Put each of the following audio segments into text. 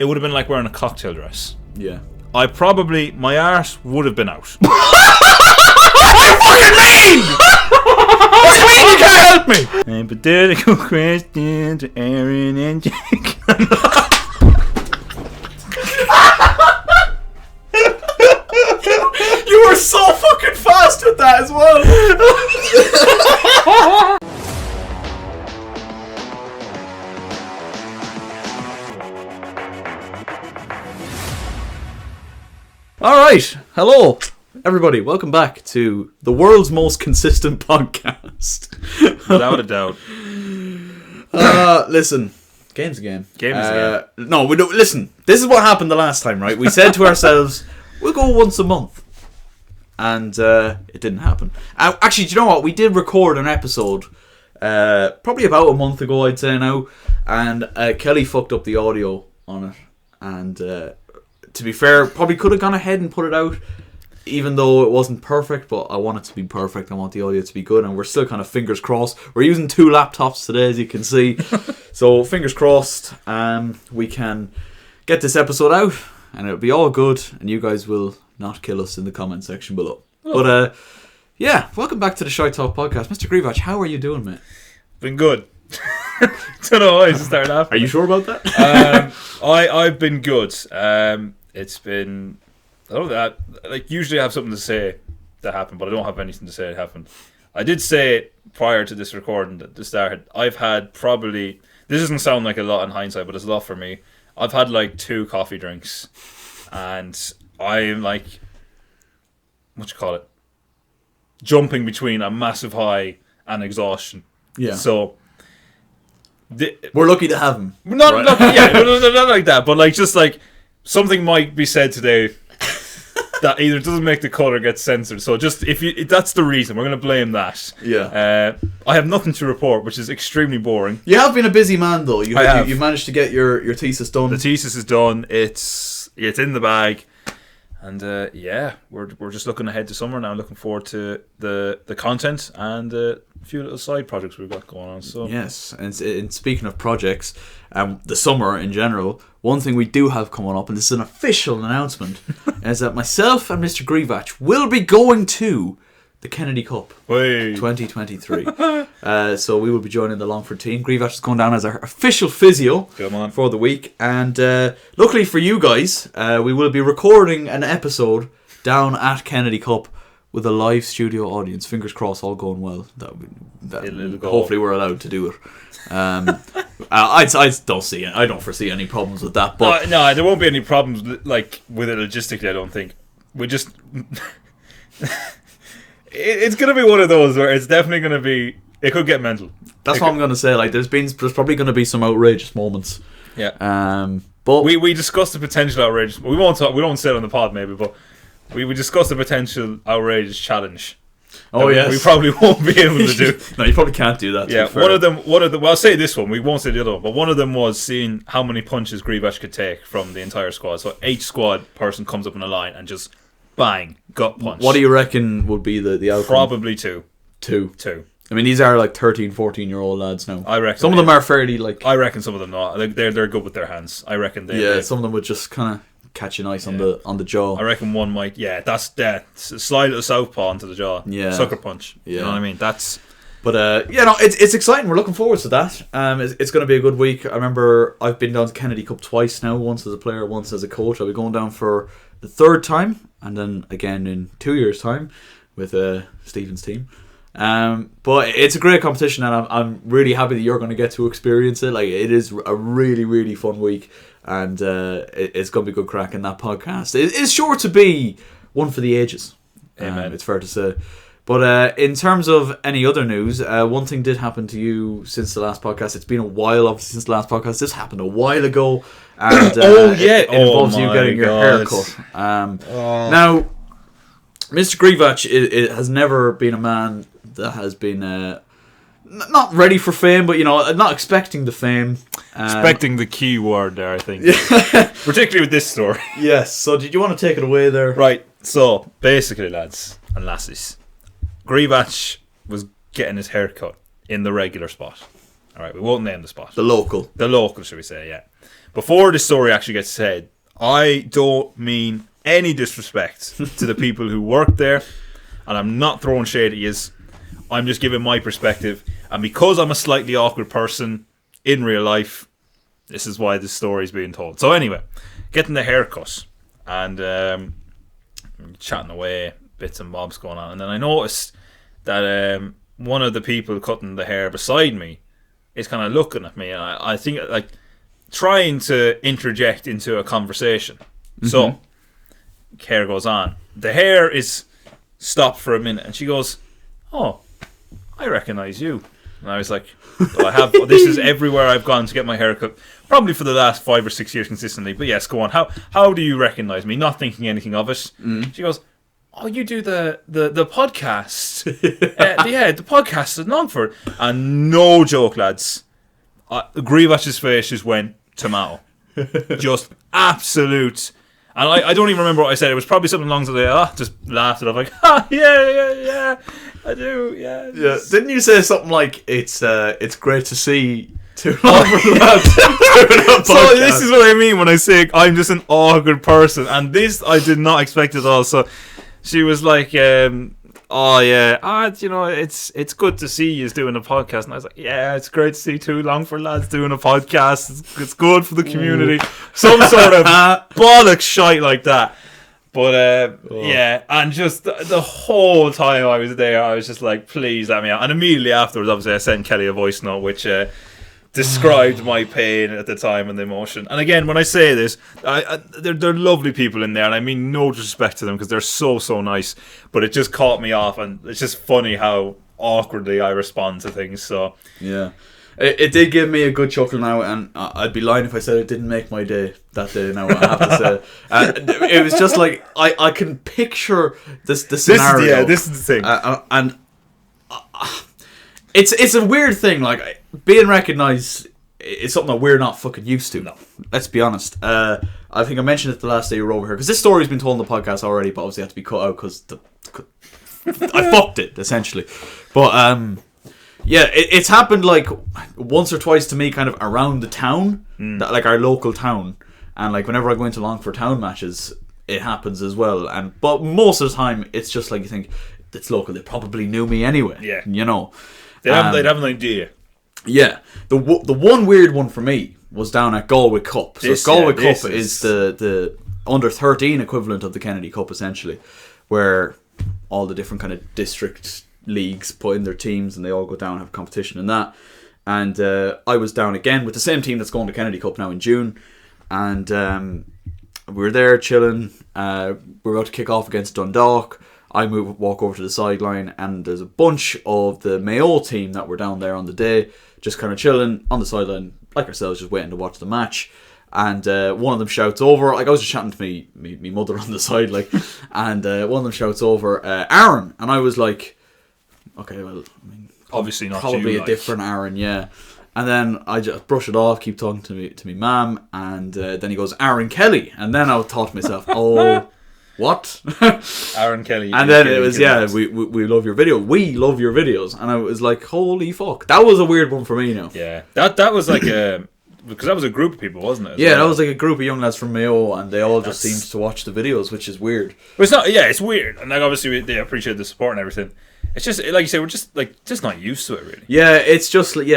it would have been like wearing a cocktail dress. Yeah. My arse would have been out. What do you fucking mean? What do you mean you can't help me? Hypothetical question to Aaron and Jake. You were so fucking fast with that as well. Alright, hello everybody, welcome back to the world's most consistent podcast. Without a doubt. Listen, game's a game. Game is a game. No, we don't, listen, this is what happened the last time, right? We said to ourselves, we'll go once a month. And it didn't happen. Actually, do you know what? We did record an episode probably about a month ago, I'd say now. And Kelly fucked up the audio on it. And to be fair, probably could have gone ahead and put it out, even though it wasn't perfect. But I want it to be perfect. I want the audio to be good. And we're still kind of fingers crossed. We're using 2 laptops today, as you can see. So fingers crossed we can get this episode out. And it'll be all good. And you guys will not kill us in the comment section below. Oh. But yeah, welcome back to the ShiteTalk podcast. Mr. Grievach, how are you doing, mate? Been good. Don't know why I started off. Are you sure about that? I've been good. It's been, I don't know, like usually I have something to say that happened, but I don't have anything to say that happened. I did say prior to this recording at the start, I've had probably, this doesn't sound like a lot in hindsight, but it's a lot for me. I've had like 2 coffee drinks, and I'm like, what you call it, jumping between a massive high and exhaustion. Yeah. So we're lucky to have him. Not like that, but like just like something might be said today that either doesn't make the cut or gets censored. So just if that's the reason, we're going to blame that. Yeah. I have nothing to report, which is extremely boring. You have been a busy man though. You've managed to get your thesis done. The thesis is done. It's in the bag. And yeah, we're just looking ahead to summer now. Looking forward to the content and a few little side projects we've got going on. So yes, and speaking of projects, the summer in general, one thing we do have coming up, and this is an official announcement, is that myself and Mr. Grievach will be going to the Kennedy Cup 2023. So we will be joining the Longford team. Grievach is going down as our official physio for the week. And luckily for you guys, we will be recording an episode down at Kennedy Cup with a live studio audience. Fingers crossed, all going well. Hopefully we're allowed to do it. I don't foresee any problems with that. But no, there won't be any problems like with it logistically. I don't think. We just. It's going to be one of those where it's definitely going to be, it could get mental. That's what I'm going to say. Like there's probably going to be some outrageous moments. Yeah. But we discussed the potential outrageous. We won't say it on the pod maybe, but we discussed the potential outrageous challenge. Oh yes. We probably won't be able to do. No, you probably can't do that. Yeah. One of them. Well, I'll say this one. We won't say the other one. But one of them was seeing how many punches Grievach could take from the entire squad. So each squad person comes up in a line and just. Bang, gut punch. What do you reckon would be the outcome? Probably 2. 2. I mean, these are like 13, 14-year-old lads now. I reckon some of them are fairly like. I reckon some of them not. Like they're good with their hands. I reckon they. Yeah, some of them would just kind of catch you nice on the jaw. I reckon one might. Yeah, that's that. Slide little southpaw onto the jaw. Yeah, sucker punch. Yeah, you know what I mean. That's. But it's exciting. We're looking forward to that. It's going to be a good week. I remember I've been down to Kennedy Cup twice now. Once as a player, once as a coach. I'll be going down for the 3rd time, and then again in 2 years' time with Stephen's team. But it's a great competition, and I'm really happy that you're going to get to experience it. Like it is a really, really fun week, and it's going to be good crack in that podcast. It's sure to be one for the ages. Amen. It's fair to say. But in terms of any other news, one thing did happen to you since the last podcast. It's been a while, obviously, since the last podcast. This happened a while ago. And, it involves you getting your hair cut. Now, Mr. Grievach has never been a man that has been not ready for fame, but not expecting the fame. Expecting the key word there, I think. Particularly with this story. Yes. So did you want to take it away there? Right. So basically, lads and lassies, Grievach was getting his hair cut in the regular spot. All right, we won't name the spot. The local, should we say? Yeah. before the story actually gets said, I don't mean any disrespect to the people who work there, and I'm not throwing shade at you. I'm just giving my perspective, and because I'm a slightly awkward person in real life, this is why this story is being told. So anyway, getting the haircut and chatting away, bits and bobs going on, and then I noticed that one of the people cutting the hair beside me is kind of looking at me, and I think like trying to interject into a conversation. So hair goes on. The hair is stopped for a minute, and she goes, "Oh, I recognise you." And I was like, well, I have. This is everywhere I've gone to get my hair cut, probably for the last 5 or 6 years consistently. But yes, go on. How do you recognise me? Not thinking anything of it. She goes, "Oh, you do the podcast." Yeah, the podcast in Longford. And no joke, lads. Grievach's face just went tomato. Just absolute. And I don't even remember what I said. It was probably something along the way. Just laughed it off like, yeah, I do, yeah. Didn't you say something like it's great to see two lads doing a podcast? So this is what I mean when I say I'm just an awkward person, and this I did not expect at all. So she was like, "Oh yeah, it's good to see you doing a podcast," and I was like, "Yeah, it's great to see two Longford lads doing a podcast. It's good for the community." Some sort of bollocks shite like that. But yeah, and just the whole time I was there, I was just like, "Please let me out." And immediately afterwards, obviously, I sent Kelly a voice note which described my pain at the time and the emotion. And again, when I say this, they're lovely people in there, and I mean no disrespect to them because they're so nice. But it just caught me off, and it's just funny how awkwardly I respond to things. So yeah. It did give me a good chuckle now, and I'd be lying if I said it didn't make my day that day. Now I have to say, it was just like I can picture the scenario. This is the thing, and it's a weird thing. Like being recognised is something that we're not fucking used to. No, let's be honest. I think I mentioned it the last day you were over here because this story's been told on the podcast already, but obviously had to be cut out because I fucked it essentially. But yeah, it's happened like once or twice to me, kind of around the town, like our local town, and like whenever I go into Longford town matches, it happens as well. But most of the time, it's just like you think it's local. They probably knew me anyway. Yeah, you know, they'd have an idea. Yeah, the one weird one for me was down at Galway Cup. So Galway Cup is the under 13 equivalent of the Kennedy Cup, essentially, where all the different kind of district leagues put in their teams and they all go down and have competition in that. And I was down again with the same team that's going to Kennedy Cup now in June, and we were there chilling. We were about to kick off against Dundalk. I walk over to the sideline, and there's a bunch of the Mayo team that were down there on the day, just kind of chilling on the sideline like ourselves, just waiting to watch the match. And one of them shouts over, like I was just chatting to me mother on the side, like, and one of them shouts over, Aaron, and I was like, okay, well, I mean, obviously not probably you, a like. different Aaron, yeah. And then I just brush it off, keep talking to me mum, and then he goes, Aaron Kelly, and then I thought to myself, oh, what? Aaron Kelly. And then it was, we love your video. We love your videos, and I was like, holy fuck, that was a weird one for me now. Yeah, that was like a. Because that was a group of people, wasn't it? Yeah, that was like a group of young lads from Mayo, and they all just seemed to watch the videos, which is weird. But it's not. Yeah, it's weird, and like obviously they appreciate the support and everything. It's just like you say, we're just not used to it, really. Yeah, it's just it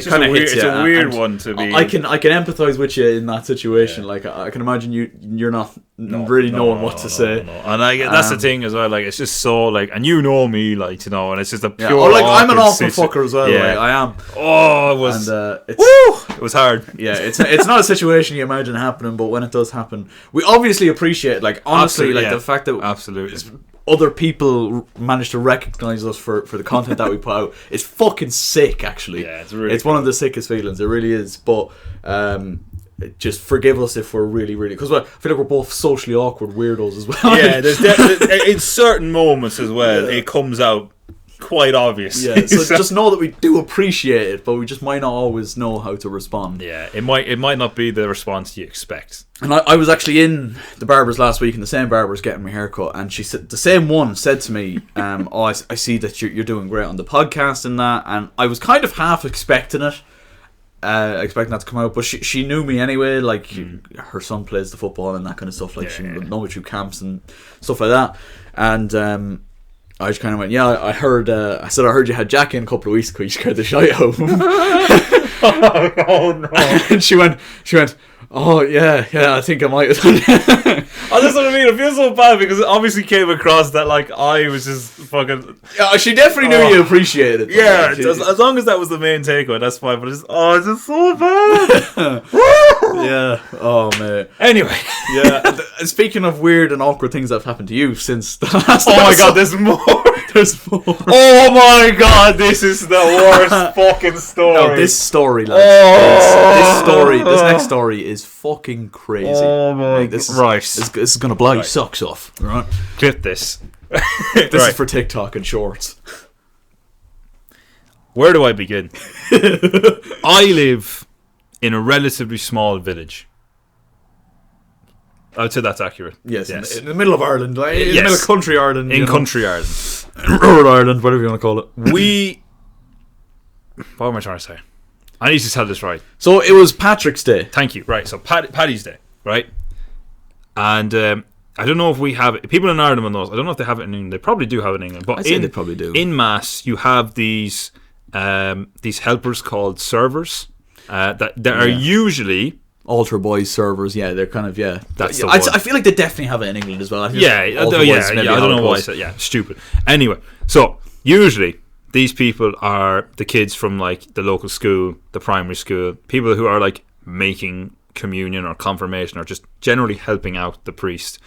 kind of hits you. It's a weird one to be. I can empathise with you in that situation. Yeah. Like I can imagine you're not really knowing what to say. No. And that's the thing as well. Like it's just so like, and you know me, like, you know, and it's just a pure. Yeah. Like I'm an awful fucker as well. Yeah, like, I am. Oh, it was. And it was hard. Yeah, it's not a situation you imagine happening, but when it does happen, we obviously appreciate. Like honestly, the fact that absolutely. Other people manage to recognise us for the content that we put out. It's fucking sick, actually. Yeah, it's one of the sickest feelings. It really is. But just forgive us if we're really, really... Because I feel like we're both socially awkward weirdos as well. Yeah, there's in certain moments as well, it comes out quite obvious. Yeah, so just know that we do appreciate it, but we just might not always know how to respond. Yeah, it might not be the response you expect. And I was actually in the barber's last week, and the same barber's getting my haircut, and she said the same one said to me, I see that you're doing great on the podcast and that, and I was kind of half expecting it, expecting that to come out, but she knew me anyway. Like her son plays the football and that kind of stuff. Like she would know me through camps and stuff like that. And I just kind of went, yeah, I heard. I said I heard you had Jack in a couple of weeks ago. You scared the shite out of him. Oh no! And she went. Oh yeah, I think I might have done it. Oh, that's what I mean. I feel so bad because it obviously came across that like I was just fucking. Yeah, she definitely knew you appreciated it. Yeah, as long as that was the main takeaway, that's fine. But it's just so bad. Yeah. Oh man. Anyway, yeah. Speaking of weird and awkward things that have happened to you since the last. Oh my god, there's more. There's more. Oh my god, this is the worst fucking story. No, this story, lads. This next story is fucking crazy. Oh my god. This is gonna blow your socks off. Right. Clip this. This is for TikTok and shorts. Where do I begin? I live in a relatively small village. I would say that's accurate. Yes. In the middle of Ireland. Like, in the middle of country Ireland. In country Ireland. Rural Ireland, whatever you want to call it. What am I trying to say? I need to tell this right. So it was Patrick's Day. Thank you. Right, so Paddy's Day, right? And I don't know if we have it. People in Ireland knows. I don't know if they have it in England. They probably do have it in England. But I'd say they probably do. In Mass, you have these helpers called servers that are usually... Altar Boys servers, they're kind of, That's the one. I feel like they definitely have it in England as well. I don't know why I said, stupid. Anyway, so usually these people are the kids from like the local school, the primary school, people who are like making communion or confirmation or just generally helping out the priest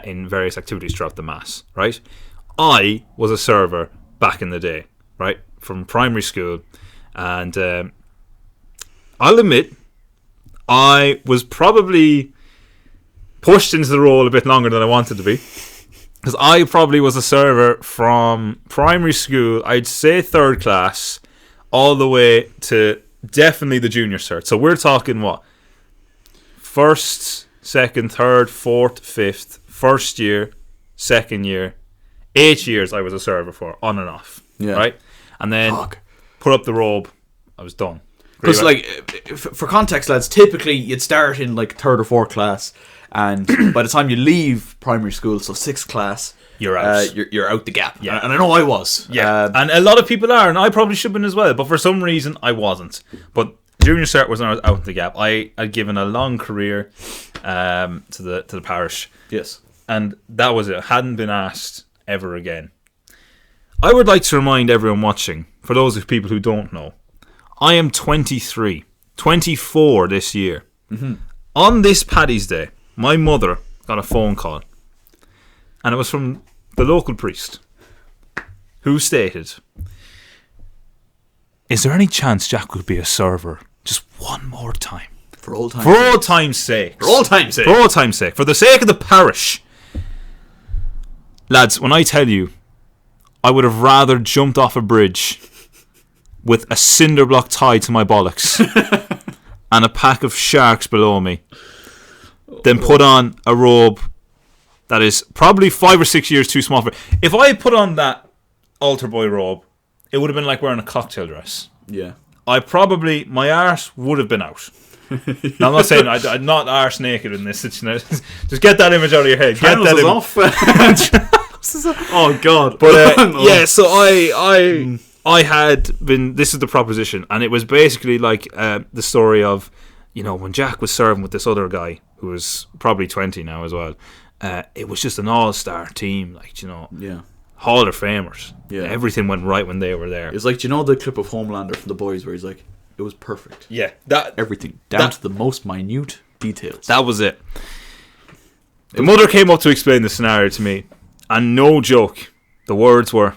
in various activities throughout the Mass, right? I was a server back in the day, right, from primary school, and I'll admit I was probably pushed into the role a bit longer than I wanted to be, because I probably was a server from primary school, I'd say 3rd class, all the way to definitely the junior cert. So we're talking what? 1st, 2nd, 3rd, 4th, 5th, 1st year, 2nd year, 8 years I was a server for, on and off. Yeah. Right? And then put up the robe, I was done. Because, like, for context, lads, typically you'd start in like 3rd or 4th class, and by the time you leave primary school, so 6th class, you're out. You're out the gap. Yeah. And I know I was. Yeah. And a lot of people are, and I probably should have been as well, but for some reason I wasn't. But junior cert was when I was out the gap. I had given a long career to the parish. Yes. And that was it. I hadn't been asked ever again. I would like to remind everyone watching, for those of people who don't know, I am 23, 24 this year. Mm-hmm. On this Paddy's Day, my mother got a phone call, and it was from the local priest, who stated, "Is there any chance Jack could be a server just one more time? For all time's sake. For all time's sake. For all time's sake. For the sake of the parish." Lads, when I tell you, I would have rather jumped off a bridge with a cinder block tied to my bollocks and a pack of sharks below me than put on a robe that is probably 5 or 6 years too small for me. If I had put on that altar boy robe, it would have been like wearing a cocktail dress. Yeah. My arse would have been out. Now, I'm not saying I'm not arse naked in this situation. Just get that image out of your head. Get that off. Oh God. But so I had been. This is the proposition, and it was basically like the story of, when Jack was serving with this other guy who was probably 20 now as well. It was just an all-star team, Yeah. Hall of Famers. Yeah. Everything went right when they were there. It's like, the clip of Homelander from The Boys where he's like, it was perfect. Yeah, everything down to the most minute details. That was it. The mother came up to explain the scenario to me, and no joke, the words were,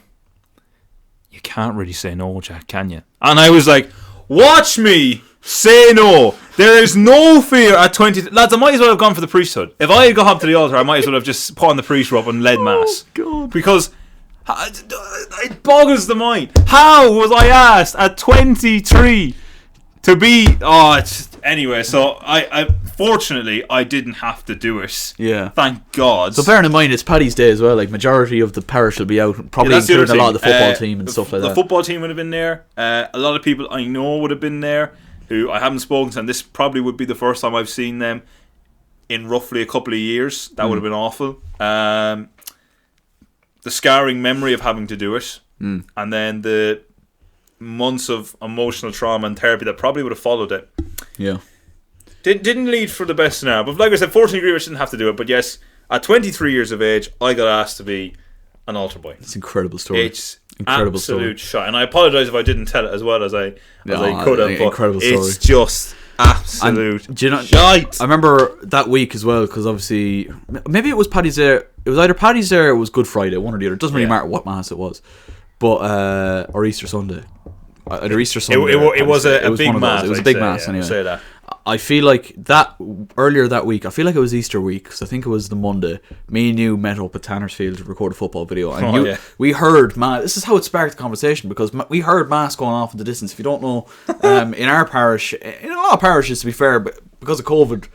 "You can't really say no, Jack, can you?" And I was like, "Watch me say no. There is no fear at 20. Lads, I might as well have gone for the priesthood. If I had gone up to the altar, I might as well have just put on the priest robe and led mass. God. Because it boggles the mind. How was I asked at 23 to be... Anyway, so I fortunately I didn't have to do it. Yeah. Thank God. So bearing in mind it's Paddy's Day as well, like majority of the parish will be out, probably including a lot of the football team and stuff like that. The football team would have been there. A lot of people I know would have been there. who I haven't spoken to, and this probably would be the first time I've seen them in roughly a couple of years. That would have been awful. The scarring memory of having to do it, and then the months of emotional trauma and therapy that probably would have followed it. Yeah. Didn't lead for the best scenario. But like I said, 14 degrees didn't have to do it. But yes, at 23 years of age, I got asked to be an altar boy. It's an incredible story. It's absolute shot. And I apologise if I didn't tell it as well as I could have. But incredible story. It's just absolute do you know, shite. I remember that week as well, because obviously, maybe it was Paddy's Day. It was either Paddy's Day or it was Good Friday, one or the other. It doesn't really matter what mass it was. But, or Easter Sunday. Either Easter Sunday. It was a big mass. It was a big mass, anyway. Say that. I feel like that earlier that week, I feel like it was Easter week, because I think it was the Monday. Me and you met up at Tannersfield to record a football video, and we heard mass. This is how it sparked the conversation, because we heard mass going off in the distance. If you don't know, in our parish, in a lot of parishes, to be fair, but because of COVID,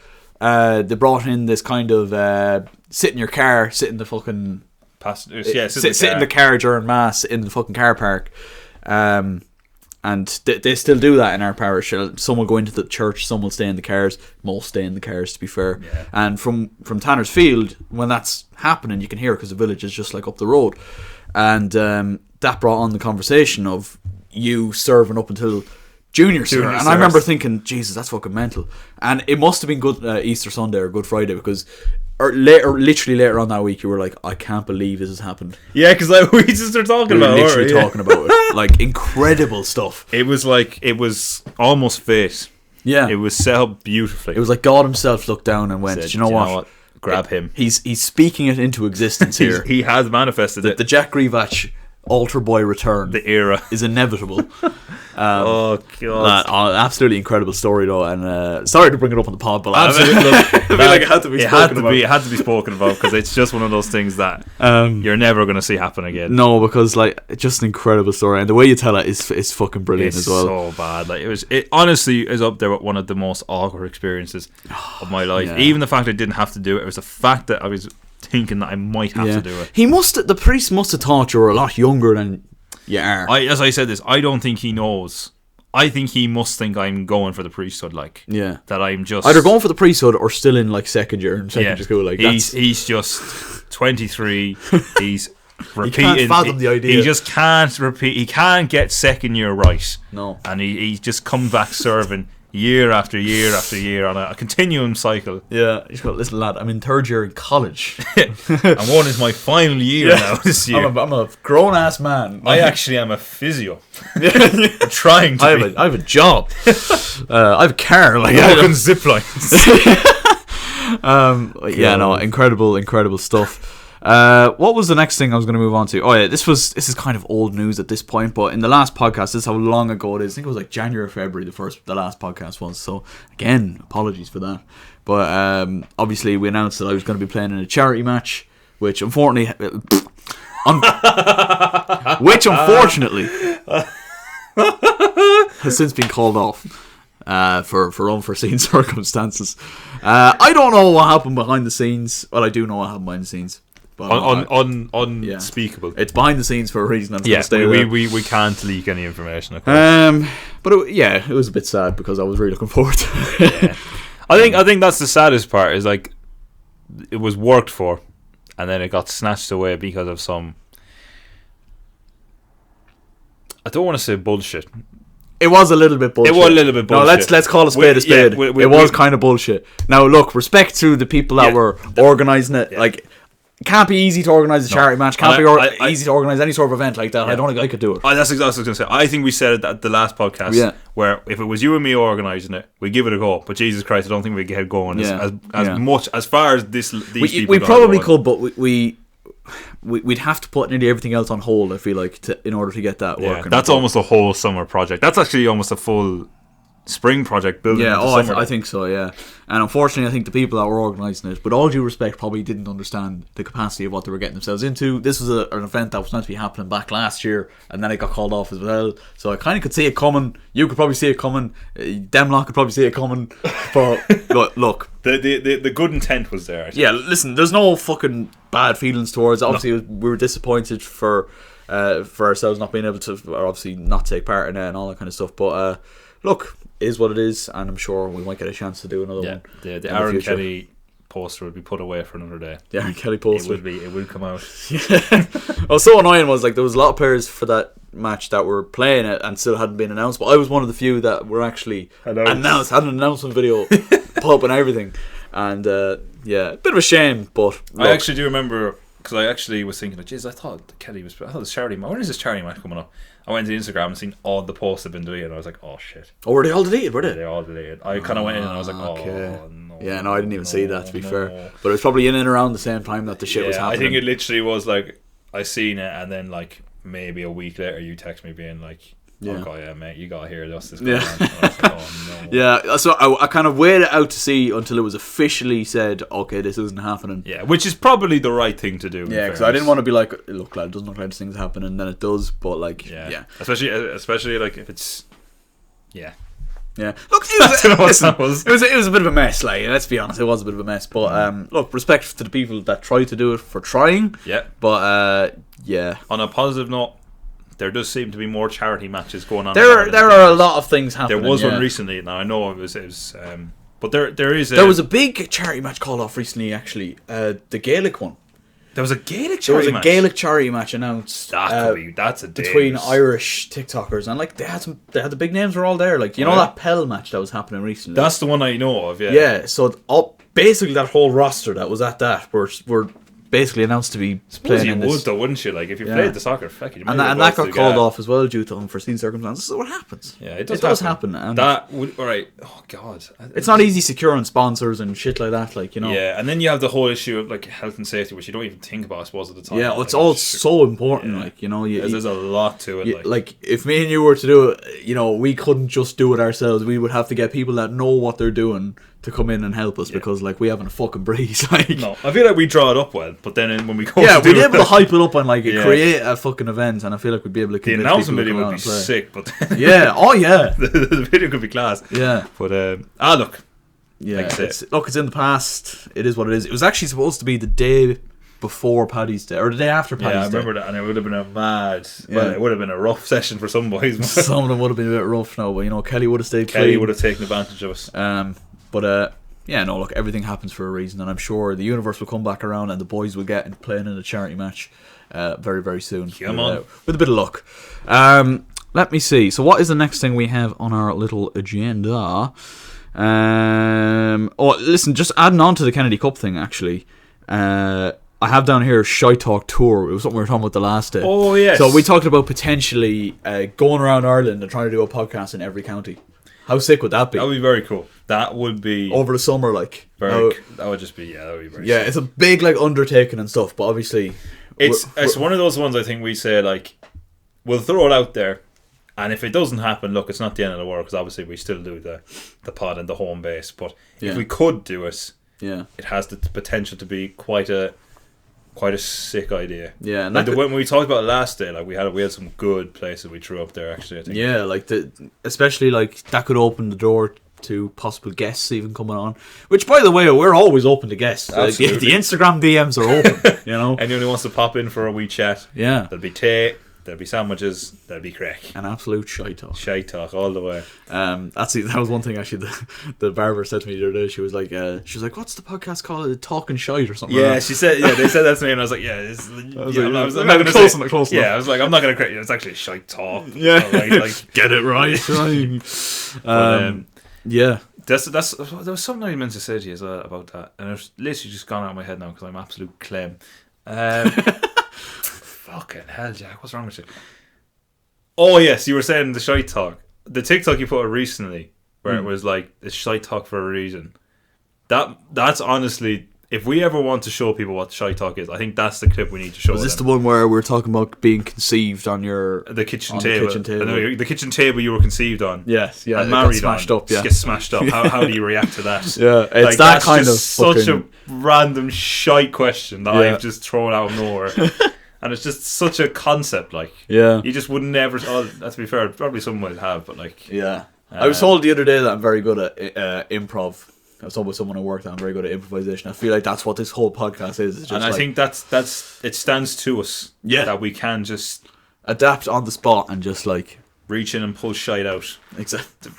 they brought in this kind of sit in your car, sit in the fucking sit in the car during mass in the fucking car park. And they still do that in our parish. Some will go into the church, some will stay in the cars. Most stay in the cars, to be fair. Yeah. And from Tannersfield, when that's happening, you can hear it because the village is just like up the road. And that brought on the conversation of you serving up until junior service. And I remember thinking, Jesus, that's fucking mental. And it must have been good Easter Sunday or Good Friday, because literally later on that week, you were like, I can't believe this has happened. Yeah, because like, we just started talking about it. Talking about it. Like, incredible stuff. It was almost fate. Yeah. It was set up beautifully. It was like God himself looked down and went, do you know what? Grab him. He's speaking it into existence here. He has manifested it. The Jack Grivach altar boy return. The era. Is inevitable. Oh God! Absolutely incredible story though, and sorry to bring it up on the pod, but absolutely, I feel like it had to be spoken about. It had to be spoken about, because it's just one of those things that you're never going to see happen again. No, because like it's just an incredible story, and the way you tell it is fucking brilliant as well. So bad, like it honestly is up there with one of the most awkward experiences of my life. Yeah. Even the fact I didn't have to do it was the fact that I was thinking that I might have to do it. The priest must have thought you were a lot younger than you are. As I said this, I don't think he knows. I think he must think I'm going for the priesthood, that I'm just either going for the priesthood or still in like second year in secondary school. Like he's just 23. He's repeating. He can't fathom the idea. He just can't repeat. He can't get second year right. No, and he just comes back serving year after year after year on a continuum cycle. Yeah, he's got, listen, lad, I'm in third year in college. And one is my final year now this year. I'm a grown ass man. I actually am a physio. I'm trying to I have a job. I have a car. Like, walking zip lines. Incredible stuff. What was the next thing I was going to move on to? Oh yeah, this is kind of old news at this point, but in the last podcast, this is how long ago it is. I think it was like January or February the last podcast was. So again, apologies for that. But obviously we announced that I was going to be playing in a charity match, which unfortunately has since been called off for unforeseen circumstances. I don't know what happened behind the scenes. Well, I do know what happened behind the scenes. But unspeakable. It's behind the scenes for a reason. We can't leak any information. But it was a bit sad because I was really looking forward to it. Yeah. I think that's the saddest part. Is like it was worked for, and then it got snatched away because of some. I don't want to say bullshit. It was a little bit bullshit. No, let's call a spade a spade. It was kind of bullshit. Now, look, respect to the people that were organising it. Yeah. Like, it can't be easy to organise a charity match. Can't be easy to organise any sort of event like that. Yeah. I don't think I could do it. That's exactly what I was going to say. I think we said it at the last podcast, where if it was you and me organising it, we'd give it a go. But Jesus Christ, I don't think we'd get going as much as far as these people. We probably could, but we'd have to put nearly everything else on hold, I feel like, in order to get that working. That's almost a whole summer project. That's actually almost a full spring project building. Yeah, I think so, yeah. And unfortunately, I think the people that were organising it, with all due respect, probably didn't understand the capacity of what they were getting themselves into. This was an event that was meant to be happening back last year, and then it got called off as well. So I kind of could see it coming. You could probably see it coming. Demlock could probably see it coming. But look, the good intent was there. Yeah, listen, there's no fucking bad feelings towards it. Obviously, we were disappointed for ourselves not being able to, or obviously not take part in it and all that kind of stuff. But look, it is what it is, and I'm sure we might get a chance to do another one. Yeah, the Aaron Kelly poster would be put away for another day. The Aaron Kelly poster. It would come out. Yeah. What was so annoying was like there was a lot of players for that match that were playing it and still hadn't been announced, but I was one of the few that were actually announced, had an announcement video put up and everything, and yeah, a bit of a shame, but look. I actually do remember, because I actually was thinking, geez, I thought this charity match, when is this charity match coming up? I went to Instagram and seen all the posts they've been doing, and I was like, oh shit. Oh, were they all deleted, were they? They all deleted. I kind of went in and I was like, oh, no. Yeah, no, I didn't even see that, to be fair. But it was probably in and around the same time that the shit was happening. I think it literally was like, I seen it, and then like maybe a week later you text me being like, oh god, yeah, mate, you gotta hear this going on. And I was like, oh no. Yeah, so I kind of waited out to see until it was officially said, okay, this isn't happening. Yeah, which is probably the right thing to do. Yeah, because I didn't want to be like, look, lad, it doesn't look like this thing's happening, and then it does, but like, yeah. Especially like if it's, yeah. Look, it was a bit of a mess. Like, let's be honest, it was a bit of a mess. But look, respect to the people that tried to do it for trying. Yeah. But yeah. On a positive note, there does seem to be more charity matches going on. There are a lot of things happening. There was one recently. Now I know it was but there is. There was a big charity match called off recently. Actually, the Gaelic one. There was a Gaelic charity match. Gaelic charity match announced. That's a between Irish TikTokers, and like they had the big names were all there. Like you know that Pell match that was happening recently. That's the one I know of. Yeah. Yeah. So basically that whole roster that was at that were basically announced to be playing in this. You would though, wouldn't you? Like if you played the soccer, and that got called off as well due to unforeseen circumstances. So what happens? Yeah, it does happen. And that would alright. Oh god, it's not easy securing sponsors and shit like that. Like you know. Yeah, and then you have the whole issue of like health and safety, which you don't even think about, I suppose, at the time. Yeah, like, it's all so important. Like you know, there's a lot to it. Like if me and you were to do it, you know, we couldn't just do it ourselves. We would have to get people that know what they're doing to come in and help us because like we haven't a fucking breeze. Like no, I feel like we draw it up well, but then when we go we'd be able to hype it up and like create a fucking event, and I feel like we'd be able to the announcement video would be sick, but the video could be class. Yeah, but look, yeah, like it's in the past. It is what it is. It was actually supposed to be the day before Paddy's Day or the day after Paddy's Day. Yeah, I remember that, and it would have been a mad. Yeah. Well, it would have been a rough session for some boys. Some of them would have been a bit rough now, but you know, Kelly would have stayed. Kelly would have taken advantage of us. But yeah, no, look, everything happens for a reason, and I'm sure the universe will come back around and the boys will get playing in a charity match very, very soon. Come on. With a bit of luck. Let me see. So what is the next thing we have on our little agenda? Listen, just adding on to the Kennedy Cup thing, actually. I have down here ShiteTalk Tour. It was something we were talking about the last day. Oh, yes. So we talked about potentially going around Ireland and trying to do a podcast in every county. How sick would that be? That would be very cool. That would be over the summer, like that would just be that would be very. Yeah, sick. It's a big like undertaking and stuff, but obviously it's one of those ones I think we say like we'll throw it out there, and if it doesn't happen, look, it's not the end of the world because obviously we still do the pod and the home base. But if we could do it, it has the potential to be quite a sick idea. Yeah, and like when we talked about it last day, like we had some good places we threw up there actually. I think. Yeah, like especially like that could open the door to possible guests even coming on. Which, by the way, we're always open to guests. Absolutely. The Instagram DMs are open. You know, anyone who wants to pop in for a wee chat. Yeah, there'll be tea. There'll be sandwiches. There'll be crack. An absolute shite talk. Shite talk all the way. That was one thing actually. The barber said to me the other day. She was like, "What's the podcast called? Talking Shite or something?" Yeah, like that. she said. Yeah, they said that to me, and I was like, "Yeah." I'm not close enough. Yeah, I was like, I'm not gonna correct you. It's actually a shite talk. Yeah, like get it right. Yeah. There was something I meant to say to you as well about that, and it's literally just gone out of my head now because I'm absolute clem. Fucking hell, Jack! What's wrong with you? Oh yes, you were saying the shite talk, the TikTok you put out recently, where it was like it's shite talk for a reason. That's honestly, if we ever want to show people what shite talk is, I think that's the clip we need to show. Was this the one where we're talking about being conceived on the kitchen table? The kitchen table you were conceived on. Yes, yeah, and married smashed on. up. Yeah, get smashed up. How do you react to that? Yeah, it's like, that kind of such a random shite question that I've just thrown out of nowhere. And it's just such a concept, like you just would never. Oh, to be fair, probably someone would have, but like I was told the other day that I'm very good at improv. I was told by someone I worked on, I'm very good at improvisation. I feel like that's what this whole podcast is. It's just and I think that's it stands to us. Yeah, that we can just adapt on the spot and just like reach in and pull shite out. Exactly.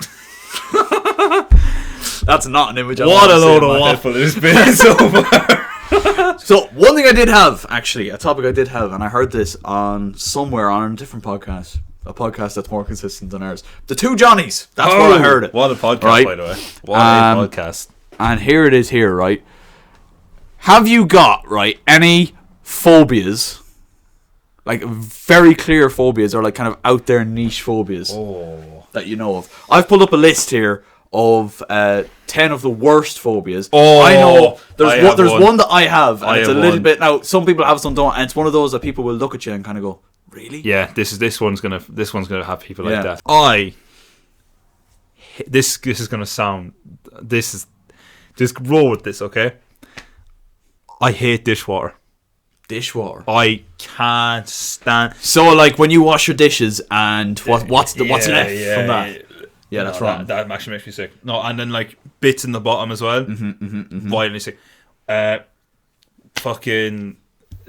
That's not an image. What a load of waffle it's been so far. So one thing I did have, actually, a topic I did have, and I heard this on somewhere on a different podcast, a podcast that's more consistent than ours. The Two Johnnies. That's where I heard it. What a podcast, Right. by the way. What a podcast. And here it is here, right? Have you got, right, any phobias, like very clear phobias or like kind of out there niche phobias that you know of? I've pulled up a list here of 10 of the worst phobias. I know there's one that I have, and it's a little bit, now some people have, some don't, and it's one of those that people will look at you and kind of go, really? Yeah, this one's gonna have people like that. This is gonna sound, just roll with this, okay? I hate dishwater. Dishwater. I can't stand. So like when you wash your dishes and what's left from that? Yeah, that's wrong. That actually makes me sick. No, and then like bits in the bottom as well. Violently sick. Fucking,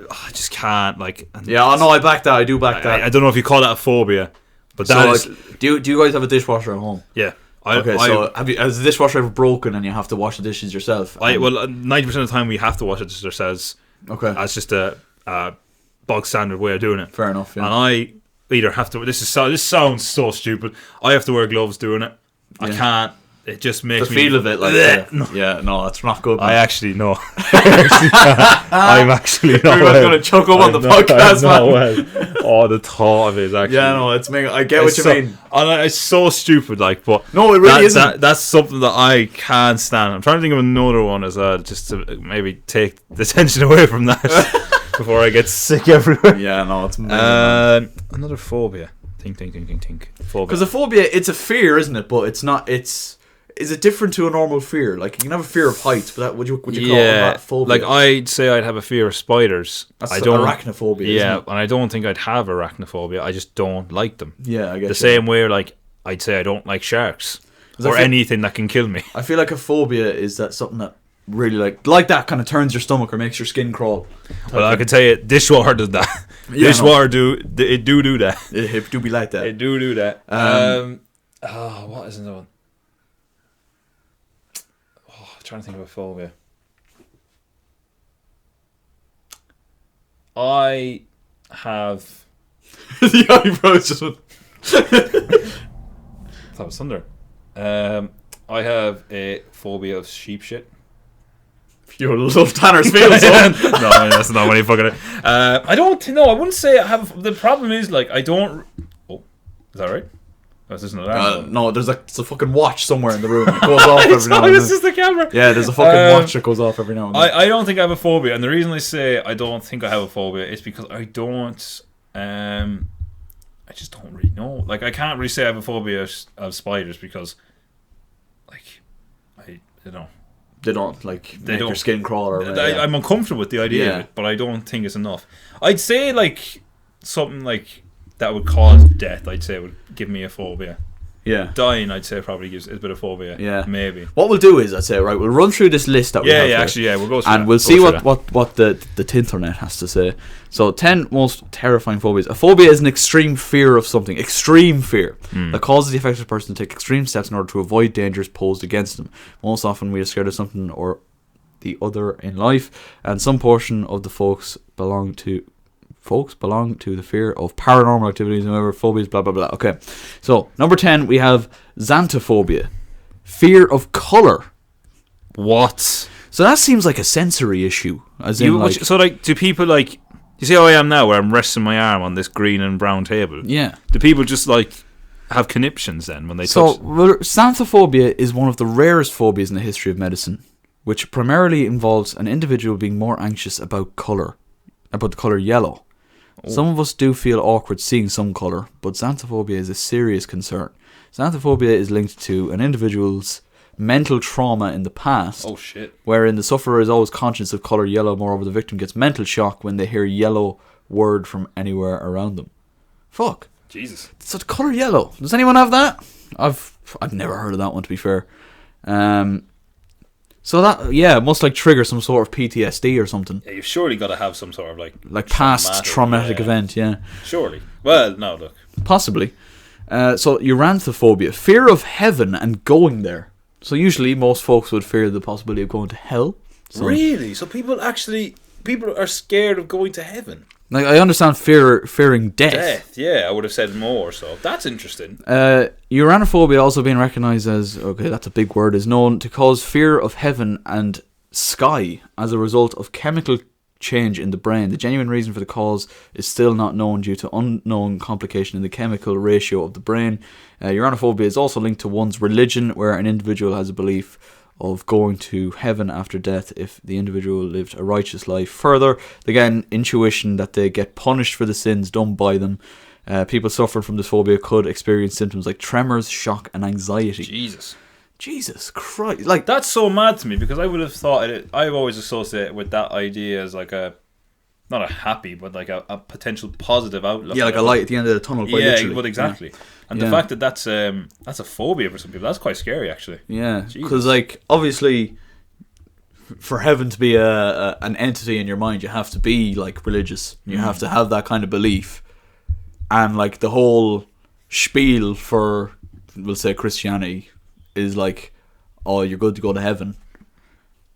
I just can't like. Yeah, I know. I back that. I do back that. I don't know if you call that a phobia, but so like, do you guys have a dishwasher at home? Yeah. So has the dishwasher ever broken and you have to wash the dishes yourself? Well, 90% of the time we have to wash the dishes ourselves. Okay. That's just a bog standard way of doing it. Fair enough. Yeah. And I either have to. This sounds so stupid. I have to wear gloves doing it. I can't. It just makes the me feel of it, like no, that's not good. Man. I actually know. I'm actually not. We're not going to choke up on the podcast, man. Oh, the thought of it is actually. Yeah, no, it's I get what you mean. And it's so stupid, like, but no, it really isn't. That's something that I can't stand. I'm trying to think of another one as well, just to maybe take the tension away from that before I get sick everywhere. Yeah, no, it's another phobia. Think. Phobia. Because a phobia, it's a fear, isn't it? But it's not. Is it different to a normal fear? Like, you can have a fear of heights, but would you call that phobia? Like, I'd say I'd have a fear of spiders. That's arachnophobia, yeah, isn't it? and I don't think I'd have arachnophobia. I just don't like them. Yeah, I guess. The same way, like, I'd say I don't like sharks. Or anything that can kill me. I feel like a phobia is that something that really, like that kind of turns your stomach or makes your skin crawl. Well, I can tell you, dishwater does that. Yeah, dishwater do that. It do be like that. It do that. What is another one? Trying to think of a phobia. I have the eyebrows just went. That was thunder. I have a phobia of sheep shit. You love Tanner's Fields. No, that's not what you fucking. I don't know. I wouldn't say I have. The problem is, like, I don't. Oh, is that right? No, there's a fucking watch somewhere in the room. It goes off every now and then. This is the camera. Yeah, there's a fucking watch that goes off every now and then. I don't think I have a phobia, and the reason I say I don't think I have a phobia is because I don't. I just don't really know. Like, I can't really say I have a phobia of spiders because, like, they don't make your skin crawl. I'm uncomfortable with the idea of it, but I don't think it's enough. I'd say like something like that would cause death. I'd say would give me a phobia. Yeah. Dying, I'd say probably gives a bit of phobia. Yeah. Maybe. What we'll do is, I'd say, right, we'll run through this list that we have here. We'll go through and we'll see what the Tinternet has to say. So, 10 most terrifying phobias. A phobia is an extreme fear of something. Extreme fear. That causes the affected person to take extreme steps in order to avoid dangers posed against them. Most often, we are scared of something or the other in life, and some portion of the folks belong to the fear of paranormal activities and whatever phobias, blah blah blah. Okay, so number 10 we have xanthophobia, fear of color. What? So that seems like a sensory issue, as in like. So like, do people like? You see how I am now, where I'm resting my arm on this green and brown table? Yeah. Do people just like have conniptions then when they touch? So xanthophobia is one of the rarest phobias in the history of medicine, which primarily involves an individual being more anxious about the color yellow. Some of us do feel awkward seeing some colour, but xanthophobia is a serious concern. Xanthophobia is linked to an individual's mental trauma in the past, wherein the sufferer is always conscious of colour yellow. Moreover, the victim gets mental shock when they hear yellow word from anywhere around them. Fuck. Jesus. So colour yellow. Does anyone have that? I've never heard of that one, to be fair. So that, it must like trigger some sort of PTSD or something. Yeah, you've surely got to have some sort of like past traumatic event, yeah. Surely. Well, no, look. Possibly. So uranthophobia, fear of heaven and going there. So usually most folks would fear the possibility of going to hell. So, really? So people are scared of going to heaven? Like, I understand fearing death. Death, yeah, I would have said more, so that's interesting. Uranophobia, also being recognised as, okay, that's a big word, is known to cause fear of heaven and sky as a result of chemical change in the brain. The genuine reason for the cause is still not known due to unknown complication in the chemical ratio of the brain. Uranophobia is also linked to one's religion, where an individual has a belief of going to heaven after death if the individual lived a righteous life. Further, they get an intuition that they get punished for the sins done by them. People suffering from this phobia could experience symptoms like tremors, shock, and anxiety. Jesus Christ! Like, that's so mad to me, because I would have thought I've always associated with that idea as like not a happy, but like a potential positive outlook. Yeah, like a light at the end of the tunnel. Quite literally. But exactly. Yeah. And the fact that that's a phobia for some people, that's quite scary, actually. Yeah, because like obviously, for heaven to be an entity in your mind, you have to be like religious. You have to have that kind of belief, and like the whole spiel for, we'll say, Christianity is like, oh, you're good to go to heaven,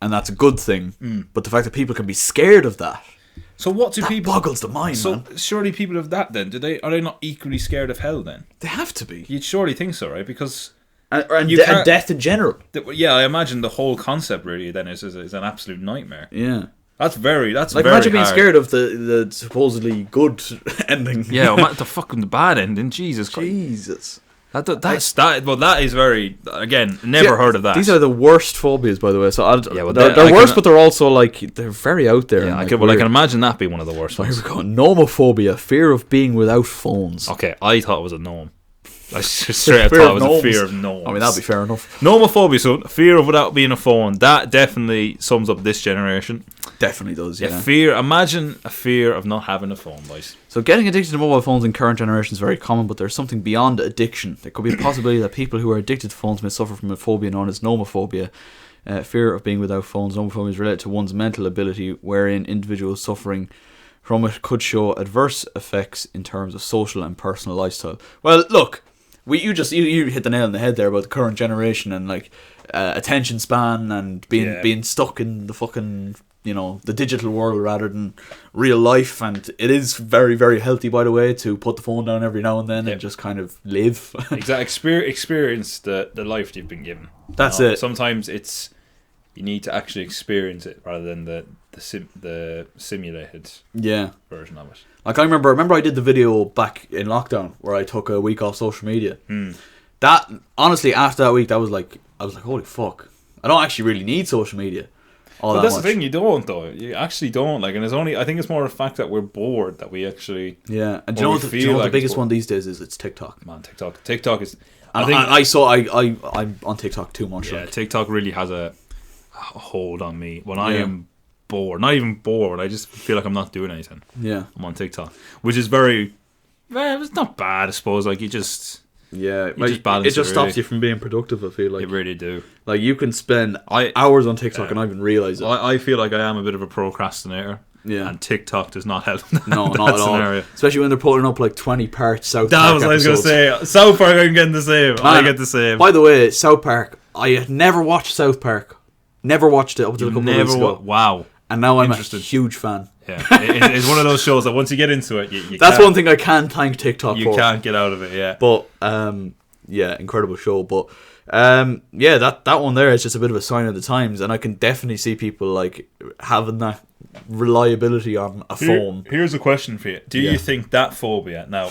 and that's a good thing. But the fact that people can be scared of that. So what do people boggles the mind, man. So surely people of that then, are they not equally scared of hell then? They have to be. You'd surely think so, right? Because and death in general. Yeah, I imagine the whole concept really then is an absolute nightmare. Yeah. That's very imagine being hard. scared of the supposedly good ending. Yeah, the fucking bad ending. Jesus Christ. That is very, again, never heard of that. These are the worst phobias, by the way. So they're worse, but they're also like, they're very out there. Yeah, like, I can imagine that being one of the worst so ones. Here we go. Nomophobia, fear of being without phones. Okay, I thought it was a gnome. I straight up thought it was a fear of gnomes. I mean, that'd be fair enough. Nomophobia, so fear of without being a phone. That definitely sums up this generation. Definitely does, yeah. Imagine a fear of not having a phone, boys. So getting addicted to mobile phones in current generation is very common, but there's something beyond addiction. There could be a possibility that people who are addicted to phones may suffer from a phobia known as nomophobia. Fear of being without phones. Nomophobia is related to one's mental ability, wherein individuals suffering from it could show adverse effects in terms of social and personal lifestyle. Well, look, you hit the nail on the head there about the current generation and like attention span and being stuck in the fucking, the digital world rather than real life. And it is very, very healthy, by the way, to put the phone down every now and then and just kind of live. Exactly. Experience the life you've been given. That's it. Sometimes you need to actually experience it rather than the simulated version of it. Like, I remember I did the video back in lockdown where I took a week off social media. That, honestly, after that week, I was like, holy fuck, I don't actually really need social media. But that's the thing, you don't though. You actually don't. Like, and I think it's more a fact that we're bored that we actually. Yeah, and do you know what the biggest one these days is? It's TikTok. Man, TikTok is. I'm on TikTok too much. Yeah, TikTok really has a hold on me when I am bored. Not even bored. I just feel like I'm not doing anything. Yeah, I'm on TikTok, which is very. Well, it's not bad, I suppose. Like, you just. Yeah, it just stops you from being productive, I feel like. It really do. Like, you can spend hours on TikTok and not even realise it. I feel like I am a bit of a procrastinator. Yeah. And TikTok does not help No, not at all. Especially when they're putting up like 20-part South Park episodes. I was going to say. South Park, I'm getting the same. I get the same. By the way, South Park, I had never watched South Park. Never watched it up until a couple of weeks ago. Wow. And now I'm a huge fan. Yeah, it's one of those shows that once you get into it, you that's one thing I can thank TikTok for. You can't get out of it, yeah. But, yeah, incredible show. But, yeah, that one there is just a bit of a sign of the times. And I can definitely see people, like, having that reliability on a phone. Here's a question for you. Do you think that phobia, now,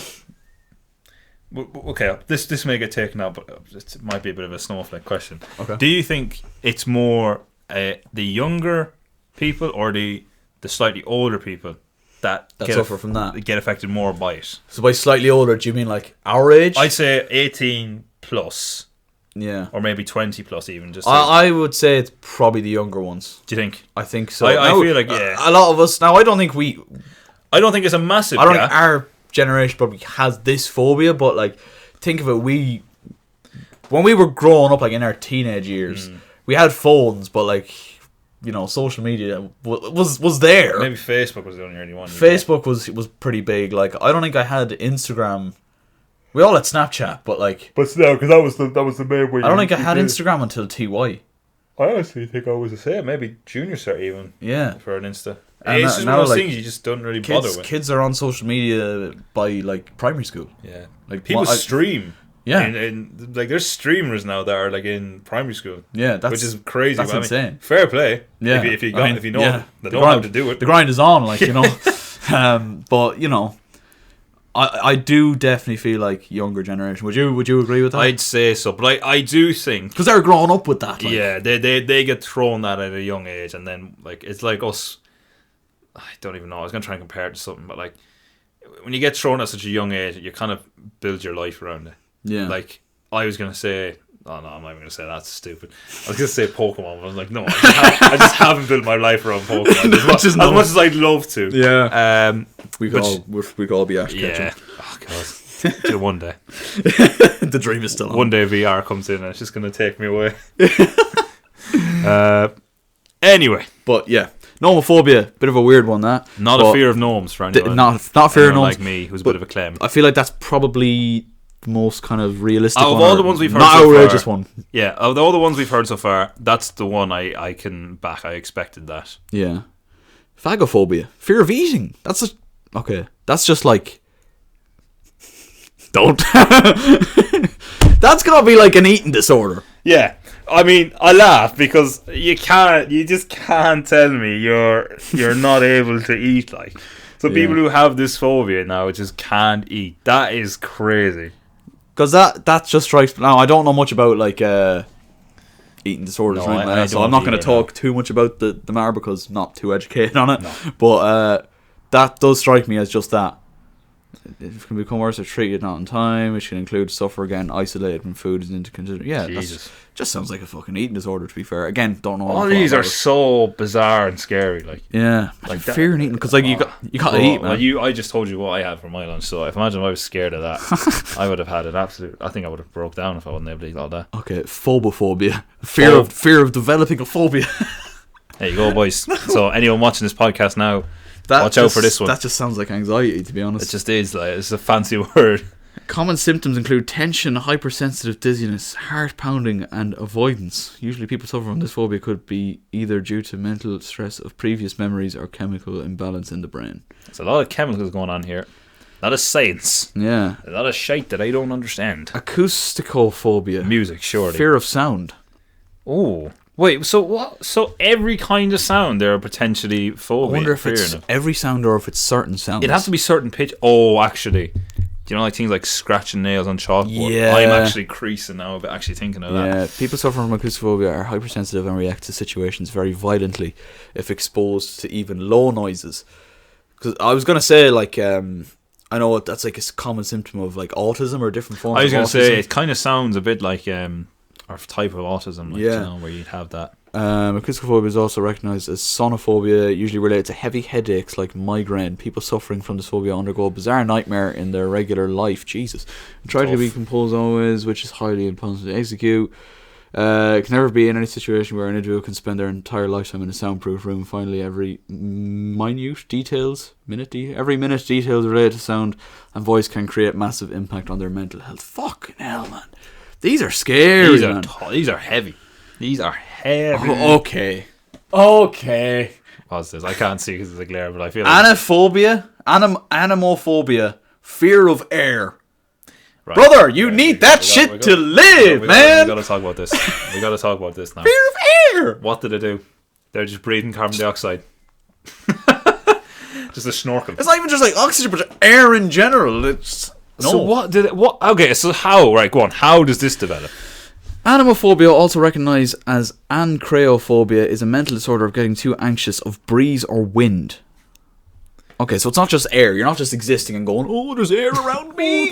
okay, this may get taken out, but it might be a bit of a snowflake question. Okay. Do you think it's more the younger people or the slightly older people that suffer from that, get affected more by it? So by slightly older, do you mean like our age? I'd say 18 plus. Yeah. Or maybe 20 plus even. Just I would say it's probably the younger ones. Do you think? I think so. I feel like, a lot of us, now I don't think it's a massive I don't think our generation probably has this phobia, but like, think of it, when we were growing up, like in our teenage years, we had phones, but like, social media was there. Maybe Facebook was the only one. Facebook was pretty big. Like, I don't think I had Instagram We all had Snapchat, but like, But still, because that was the main way. I don't think I had Instagram until TY. I honestly think I was the same. Maybe junior cert even. Yeah. For an Insta. And it's just now, one of those like, things you just don't really bother with. Kids are on social media by like primary school. Yeah. Like People stream. Yeah. And like there's streamers now that are like in primary school. Yeah, which is crazy. That's but insane. I mean, fair play. Yeah. If you know yeah. they know how to do it. The grind is on, like, you know. But you know, I do definitely feel like younger generation. Would you agree with that? I'd say so, but I do think because they're growing up with that. Like. Yeah, they get thrown that at a young age, and then like it's like us. I don't even know. I was gonna try and compare it to something, but like when you get thrown at such a young age, you kind of build your life around it. Yeah. Like I was gonna say. Oh no, I'm not even gonna say that's stupid. I was gonna say Pokemon, but I was like, no, I just haven't built my life around Pokemon as much as I'd love to. Yeah. We could all be Ash Ketchum. Yeah. Oh god. Till one day. The dream is still on. One day VR comes in and it's just gonna take me away. Anyway. But yeah. Nomophobia, bit of a weird one that. Not a fear of gnomes for anyone. Not fear of gnomes. Like me, who's a bit of a clem. I feel like that's probably the most kind of realistic one. Of all the ones we've heard not so outrageous far, one. Yeah, of all the ones we've heard so far, that's the one I can back. I expected that. Yeah. Phagophobia. Fear of eating. That's just like don't. That's gotta be like an eating disorder. Yeah. I mean, I laugh because you just can't tell me you're not able to eat, like. So people who have this phobia now just can't eat. That is crazy. Because that just strikes. Now I don't know much about like eating disorders, so I'm not going to talk too much about the matter because I'm not too educated on it. No. But that does strike me as just that. It can become worse if treated not in time, which can include suffer again, isolated when food is into consideration. Yeah, that just sounds like a fucking eating disorder, to be fair. Again, don't know. All these are so bizarre and scary. Like, yeah, like fear and eating, because like you got to eat, man. Well, I just told you what I had for my lunch, so if I was scared of that, I would have had an absolute. I think I would have broke down if I wasn't able to eat all that. Okay, phobophobia, fear of developing a phobia. There you go, boys. So anyone watching this podcast now, watch out for this one. That just sounds like anxiety, to be honest. It just is. Like, it's a fancy word. Common symptoms include tension, hypersensitive dizziness, heart pounding, and avoidance. Usually people suffer from this phobia could be either due to mental stress of previous memories or chemical imbalance in the brain. There's a lot of chemicals going on here. A lot of science. Yeah. A lot of shite that I don't understand. Acousticophobia. Music, surely. Fear of sound. Oh. Wait, so what? So every kind of sound there are potentially phobia. I wonder if it's every sound or if it's certain sounds. It has to be certain pitch. Oh, actually. Do you know, like things like scratching nails on chalkboard? Yeah. I'm actually creasing now about actually thinking of that. Yeah, people suffering from acousticophobia are hypersensitive and react to situations very violently if exposed to even low noises. Because I was going to say, like, I know that's like a common symptom of like autism or different forms of autism. I was going to say, it kind of sounds a bit like our type of autism, like, you know, where you'd have that. Acousticophobia is also recognised as sonophobia, usually related to heavy headaches like migraine. People suffering from this phobia undergo a bizarre nightmare in their regular life. Jesus. Try to be composed always, which is highly impossible to execute. It can never be in any situation where an individual can spend their entire lifetime in a soundproof room. Finally, every minute details related to sound and voice can create massive impact on their mental health. Fucking hell, man. These are scary, man. These are heavy. These are heavy. Oh, okay. Pause this. I can't see because it's a glare, but I feel like... Anemophobia. Fear of air. Right. Brother, you need that shit to live, man. We gotta talk about this. We gotta talk about this now. Fear of air. What did they do? They're just breathing carbon dioxide. Just a snorkel. It's not even just like oxygen, but air in general. It's... No. So what? Okay, so how? Right, go on. How does this develop? Anemophobia, also recognized as ancreophobia, is a mental disorder of getting too anxious of breeze or wind. Okay, so it's not just air. You're not just existing and going, oh, there's air around me.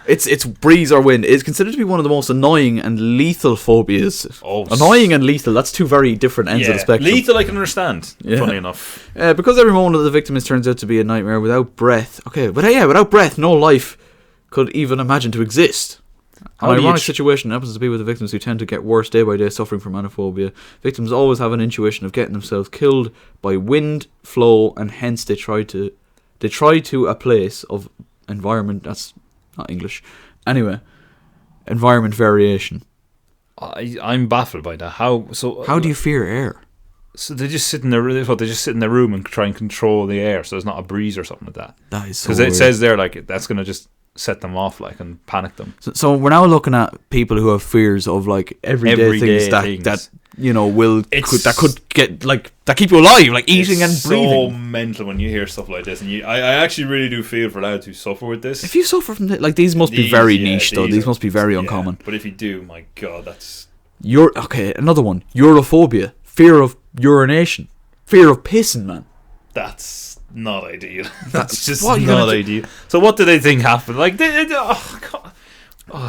It's breeze or wind. It's considered to be one of the most annoying and lethal phobias. Annoying and lethal, that's two very different ends of the spectrum. Lethal I can understand, funny enough. Because every moment of the victim turns out to be a nightmare without breath. Okay, but without breath, no life could even imagine to exist. An ironic situation happens to be with the victims who tend to get worse day by day suffering from anemophobia. Victims always have an intuition of getting themselves killed by wind, flow, and hence they try to a place of environment, that's not English, Anyway, environment variation. I'm baffled by that. How do you fear air? So they just sit in their room and try and control the air, so there's not a breeze or something like that. That is so because weird. it says there like that's gonna just set them off like and panic them. So we're now looking at people who have fears of like everyday things that you know that could get like that keep you alive, like eating and breathing. So mental when you hear stuff like this, and I actually really do feel for lads who suffer with this. If you suffer from like these must be very niche though. These must be very uncommon. But if you do, my God, that's another one. Urophobia, fear of urination, fear of pissing, man. That's not ideal. That's just what not ideal. So what do they think happened? Like, oh God.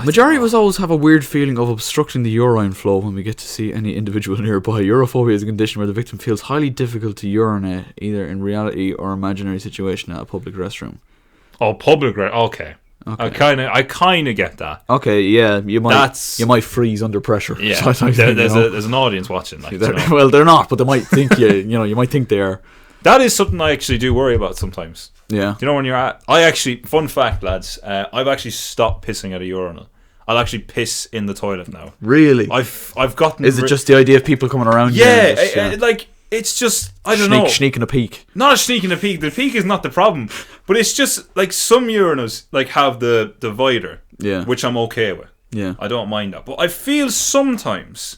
Majority of us always have a weird feeling of obstructing the urine flow when we get to see any individual nearby. Urophobia is a condition where the victim feels highly difficult to urinate, either in reality or imaginary situation at a public restroom. Oh, okay. I kind of get that. Okay, yeah, you might freeze under pressure. Yeah, there's an audience watching. Like, well, they're not, but they might think you might think they are. That is something I actually do worry about sometimes. Yeah. Do you know when you're at... I actually... Fun fact, lads. I've actually stopped pissing at a urinal. I'll actually piss in the toilet now. Really? I've gotten... Is it just the idea of people coming around? Yeah, like, it's just... I don't know. Sneaking a peek. Not a sneaking a peek. The peek is not the problem. But it's just, like, some urinals, like, have the divider. Yeah. Which I'm okay with. Yeah. I don't mind that. But I feel sometimes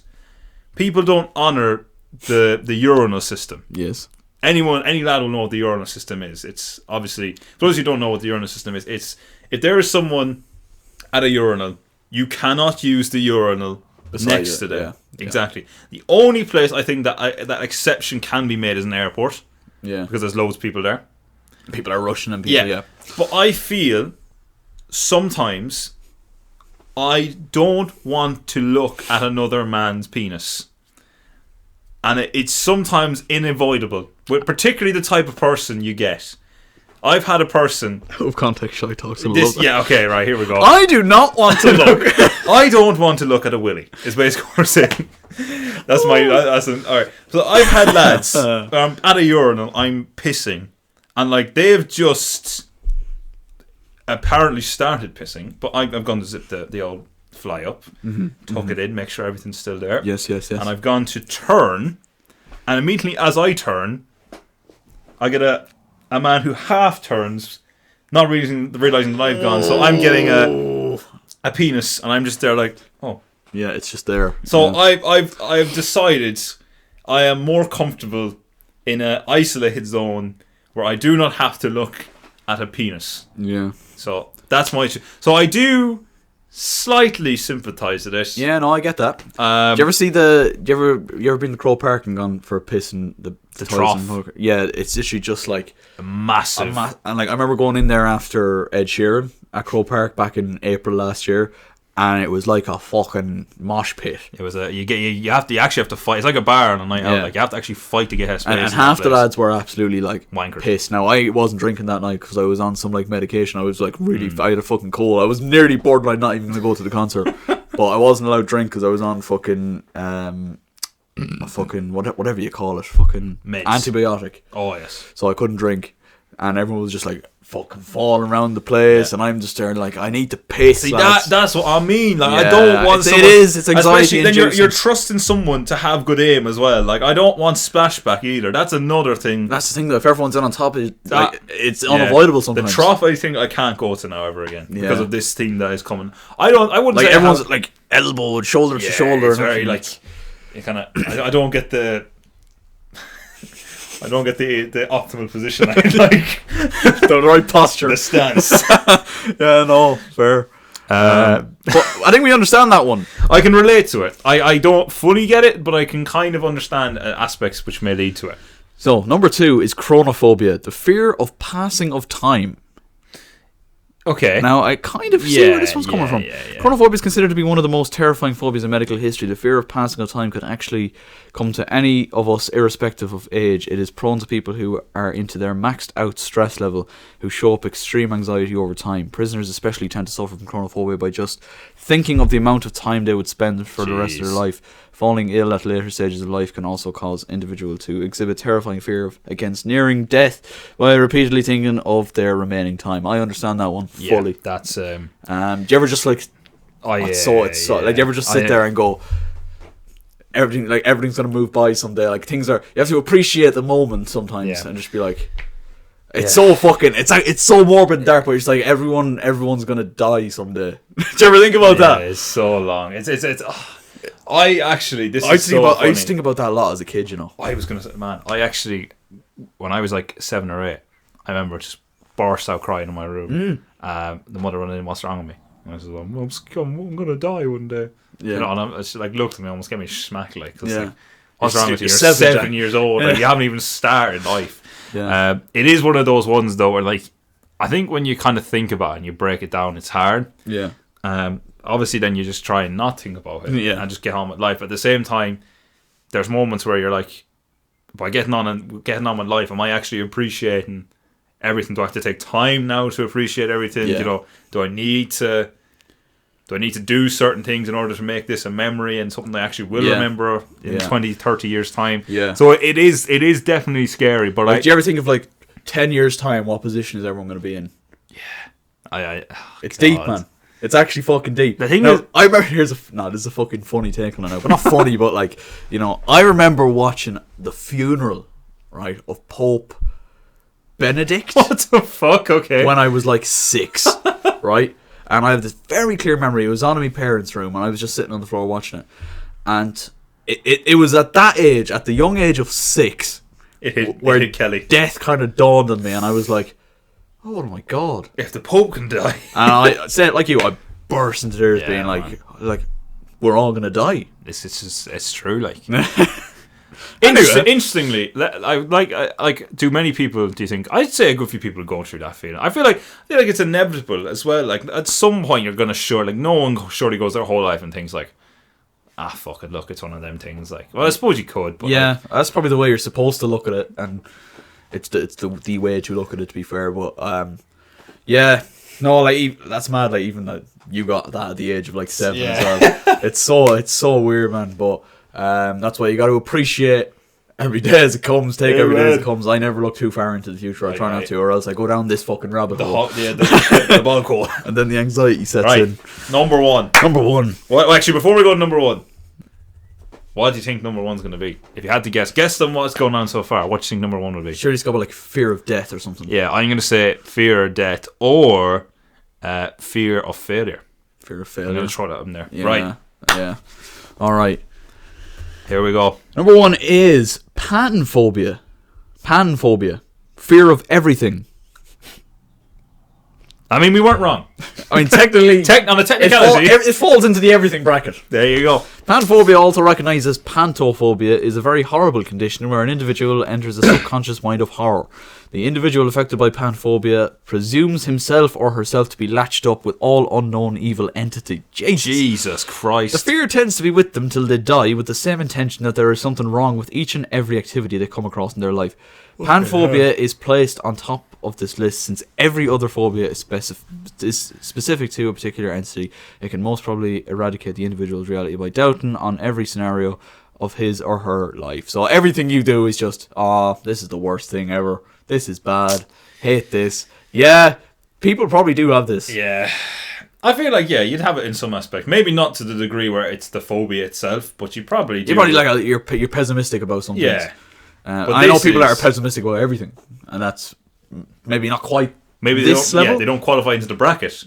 people don't honour the urinal system. Yes. Any lad will know what the urinal system is. It's obviously, for those who don't know what the urinal system is, it's if there is someone at a urinal, you cannot use the urinal next to them. Yeah. Exactly. The only place I think that exception can be made is an airport. Yeah. Because there's loads of people there. People are rushing and people, yeah. But I feel sometimes I don't want to look at another man's penis. And it's sometimes unavoidable, with particularly the type of person you get. I've had a person... Out of context, ShiteTalk. Yeah, okay, right, here we go. I do not want to look. I don't want to look at a willy, is basically what we're saying. Alright. So I've had lads, at a urinal, I'm pissing, and like they've just apparently started pissing, but I've gone to zip the old fly up, tuck it in, make sure everything's still there. Yes. And I've gone to turn, and immediately as I turn, I get a man who half turns, not realizing that I've gone. So I'm getting a penis, and I'm just there like, oh, yeah, it's just there. So I've decided I am more comfortable in an isolated zone where I do not have to look at a penis. Yeah. So that's my. So I do slightly sympathise with it. Yeah, no, I get that. Do you ever see you ever been to Crow Park and gone for a piss in the trough? Yeah, it's literally just like massive. And like I remember going in there after Ed Sheeran at Crow Park back in April last year, and it was like a fucking mosh pit. It was you actually have to fight. It's like a bar on a night out. Like you have to actually fight to get a space. And half the lads were absolutely like wankers. Pissed. Now I wasn't drinking that night because I was on some like medication. I was like really I had a fucking cold. I was nearly borderline not even going to go to the concert, but I wasn't allowed to drink because I was on fucking whatever you call it, fucking meds. Antibiotic. Oh yes. So I couldn't drink, and everyone was just like fucking falling around the place, and I'm just there like I need to piss. See, that's what I mean. Like yeah, I don't want it's anxiety. Then you're trusting someone to have good aim as well. Like I don't want splashback either. That's another thing. That's the thing though. If everyone's in on top of it, it's unavoidable sometimes. The trough I think I can't go to now ever again because of this thing that is coming. I wouldn't like say everyone's like elbow, shoulder to shoulder. It's very like you kind of. I don't get the. I don't get the optimal position. I like the right posture, the stance. Yeah, no, fair. But I think we understand that one. I can relate to it. I don't fully get it, but I can kind of understand aspects which may lead to it. So, number 2 is chronophobia, the fear of passing of time. Okay. Now, I kind of see where this one's coming from. Chronophobia is considered to be one of the most terrifying phobias in medical history. The fear of passing of time could actually come to any of us, irrespective of age. It is prone to people who are into their maxed out stress level, who show up extreme anxiety over time. Prisoners especially tend to suffer from chronophobia by just thinking of the amount of time they would spend for the rest of their life Falling ill at later stages of life can also cause individual to exhibit terrifying fear against nearing death by repeatedly thinking of their remaining time. I understand that one fully. That's do you ever just like do you ever just sit there and go, everything's gonna move by someday, like things are, you have to appreciate the moment sometimes and just be like, it's so fucking, it's so morbid and dark, but it's like everyone's gonna die someday. Do you ever think about that? It's so long. It's I actually, this I is so funny. I used to think about that a lot as a kid, you know. I was gonna say, man, I actually, when I was like 7 or 8, I remember just burst out crying in my room. The mother running in, what's wrong with me? And I was like, I'm gonna die one day. Yeah. You know, and she like looked at me, almost gave me a smack, like, yeah. What's wrong with you? You're 7 years old, like, you haven't even started life. Yeah. It is one of those ones though where, like, I think when you kind of think about it and you break it down, it's hard. Yeah. Obviously then you just try and not think about it and just get on with life. At the same time, there's moments where you're like, by getting on with life, am I actually appreciating everything? Do I have to take time now to appreciate everything? You know, do I need to do certain things in order to make this a memory and something I actually will remember in 20, 30 years time? Yeah. So it is definitely scary. But like, do you ever think of like 10 years time, what position is everyone going to be in? Yeah. It's deep, man. It's actually fucking deep. The thing is, I remember, this is a fucking funny take on it now, but not funny, but like, you know, I remember watching the funeral, right, of Pope Benedict. What the fuck? Okay. When I was like 6, right? And I have this very clear memory. It was on in my parents' room, and I was just sitting on the floor watching it. And it was at that age, at the young age of 6, where Kelly. Death kind of dawned on me, and I was like, oh my god! If the Pope can die, and I said, like you, I burst into tears, being like, we're all gonna die. It's true, like. Anyway. Interestingly, do many people? Do you think? I'd say a good few people are going through that feeling. I feel like it's inevitable as well. Like at some point, you're gonna no one surely goes their whole life and thinks like, fuck it, look, it's one of them things. Like, well, I suppose you could, but that's probably the way you're supposed to look at it, and it's the way to look at it, to be fair. But that's mad. Like, even that you got that at the age of like 7 as well. It's so weird, man. But that's why you got to appreciate every day as it comes. Take every day as it comes. I never look too far into the future. I try not to, or else I go down this fucking rabbit hole. The bog hole. And then the anxiety sets in. Number one. Well, actually, before we go to number 1, what do you think number 1's going to be? If you had to guess them what's going on so far, what do you think number 1 would be? Sure, it's got like fear of death or something. Yeah, I'm going to say fear of death or fear of failure. Fear of failure. I'm going to throw that in there. Yeah, right. Yeah. All right. Here we go. Number 1 is panphobia. Panphobia. Fear of everything. I mean, we weren't wrong. I mean, technically, on a technicality, it falls into the everything bracket. There you go. Panphobia, also recognized as pantophobia, is a very horrible condition where an individual enters a subconscious mind of horror. The individual affected by panphobia presumes himself or herself to be latched up with all unknown evil entity. Jesus Christ. The fear tends to be with them till they die, with the same intention that there is something wrong with each and every activity they come across in their life. Panphobia is placed on top of this list since every other phobia is specific to a particular entity. It can most probably eradicate the individual's reality by doubting on every scenario of his or her life. So everything you do is just, this is the worst thing ever. This is bad. Hate this. Yeah, people probably do have this. Yeah. I feel like, you'd have it in some aspect. Maybe not to the degree where it's the phobia itself, but you probably do. You're pessimistic about something. Yeah. I know people that are pessimistic about everything, and that's maybe not quite this level. Yeah, they don't qualify into the bracket,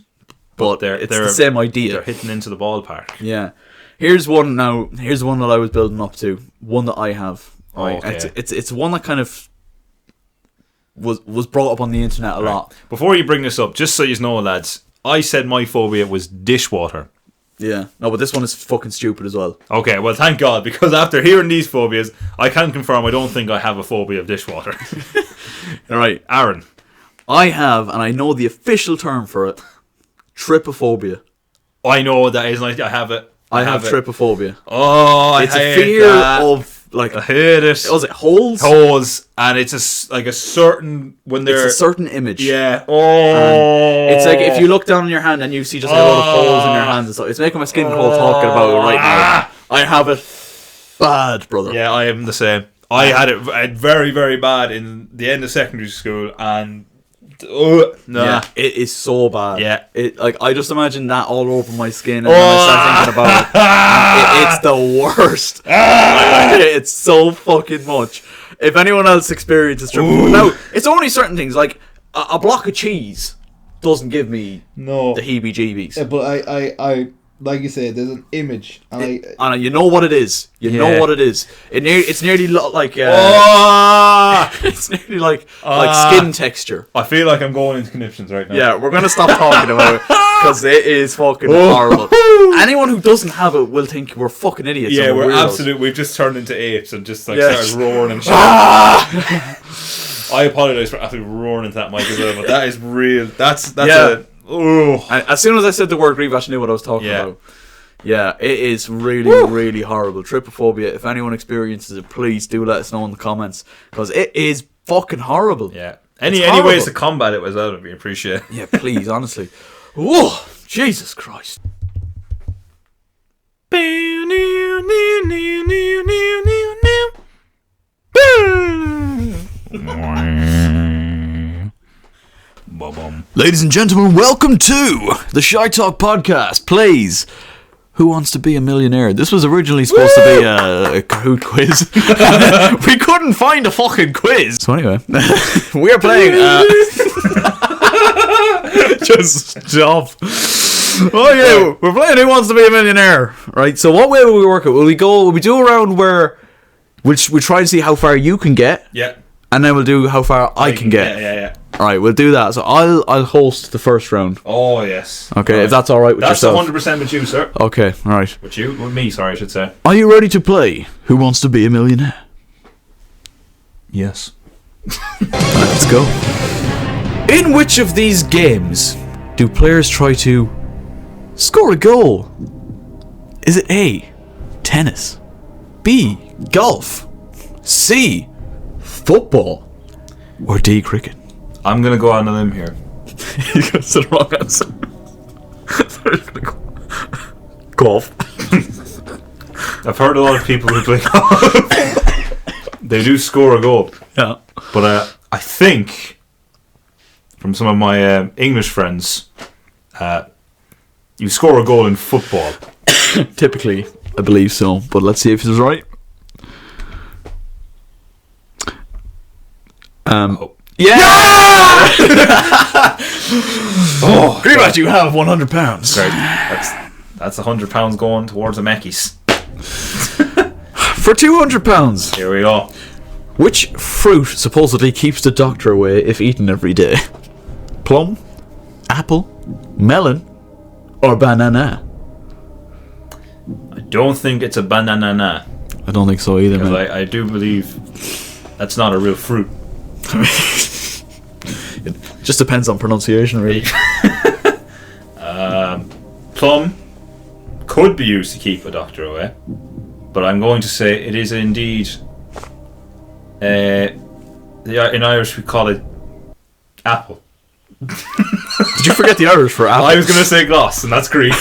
but it's the same idea. They're hitting into the ballpark. Yeah. Here's one that I was building up to. One that I have. Right? Okay. It's one that kind of was brought up on the internet a lot. Before you bring this up, just so you know, lads, I said my phobia was dishwater. Yeah. No, but this one is fucking stupid as well. Okay, well, thank God, because after hearing these phobias, I can confirm I don't think I have a phobia of dishwater. Alright, Aaron. I have, and I know the official term for it, trypophobia. I know what that is, and I have it. I have trypophobia. Oh, it's a fear of, like, I hate it. Was it holes? Holes, and it's a certain It's a certain image. Yeah. Oh. And it's like if you look down on your hand and you see just a lot of holes in your hands and stuff. It's making my skin crawl talking about it right now. I have it. bad, brother. Yeah, I am the same. I had it very, very bad in the end of secondary school, and Yeah, it is so bad. Yeah. It, like, I just imagine that all over my skin, and then I start thinking about it. It's the worst. It's so fucking much. If anyone else experiences trypophobia, now it's only certain things like a block of cheese doesn't give me no the heebie-jeebies. Yeah, but I like you said, there's an image, and And you know what it is. You know what it is. It's nearly like it's nearly like skin texture. I feel like I'm going into conniptions right now. Yeah, we're gonna stop talking about it because it is fucking horrible. Anyone who doesn't have it will think we're fucking idiots. Yeah, and we're weirdos. absolute. We've just turned into apes and just like Yeah. started roaring and shit. I apologise for absolutely roaring into that mic as well, but that is real. That's Yeah. Oh. And as soon as I said the word grief, I knew what I was talking about. Yeah, it is really, really horrible. Trypophobia. If anyone experiences it, please do let us know in the comments because it is fucking horrible. Yeah. Any horrible. ways to combat it as well would be appreciated. Yeah, please, honestly. Whoa, Jesus Christ. Ladies and gentlemen, welcome to the ShiteTalk podcast. Please, who wants to be a millionaire? This was originally supposed to be a Kahoot quiz. We couldn't find a fucking quiz. So anyway, we are playing. Just stop. Oh yeah, we're playing Who Wants to Be a Millionaire, right? So what way will we work it? Will we do a round where we try and see how far you can get, Yeah. and then we'll do how far I can get. Yeah. All right, we'll do that. So I'll host the first round. Oh yes. Okay, Right. if that's all right with That's yourself. 100% with you, sir. Okay, all right. With me. Sorry, I should say. Are you ready to play Who Wants to Be a Millionaire? Yes. Let's go. In which of these games do players try to score a goal? Is it A, tennis, B, golf, C, football, or D, cricket? I'm gonna go on a limb here. You got the wrong answer. Golf. I've heard a lot of people who play golf. They do score a goal. Yeah. But I think, from some of my English friends, you score a goal in football. Typically, I believe so. But let's see if it's right. Yeah! Oh, Greenback, you have £100. great. That's £100 going towards a Mackey's. For £200. Here we go. Which fruit supposedly keeps the doctor away if eaten every day? Plum, apple, melon, or banana? I don't think it's a banana. I don't think so either, Because man. I do believe that's not a real fruit. It just depends on pronunciation, really. Plum could be used to keep a doctor away, but I'm going to say it is indeed. In Irish we call it apple. Did you forget the Irish for apple? I was going to say gloss, and that's Greek.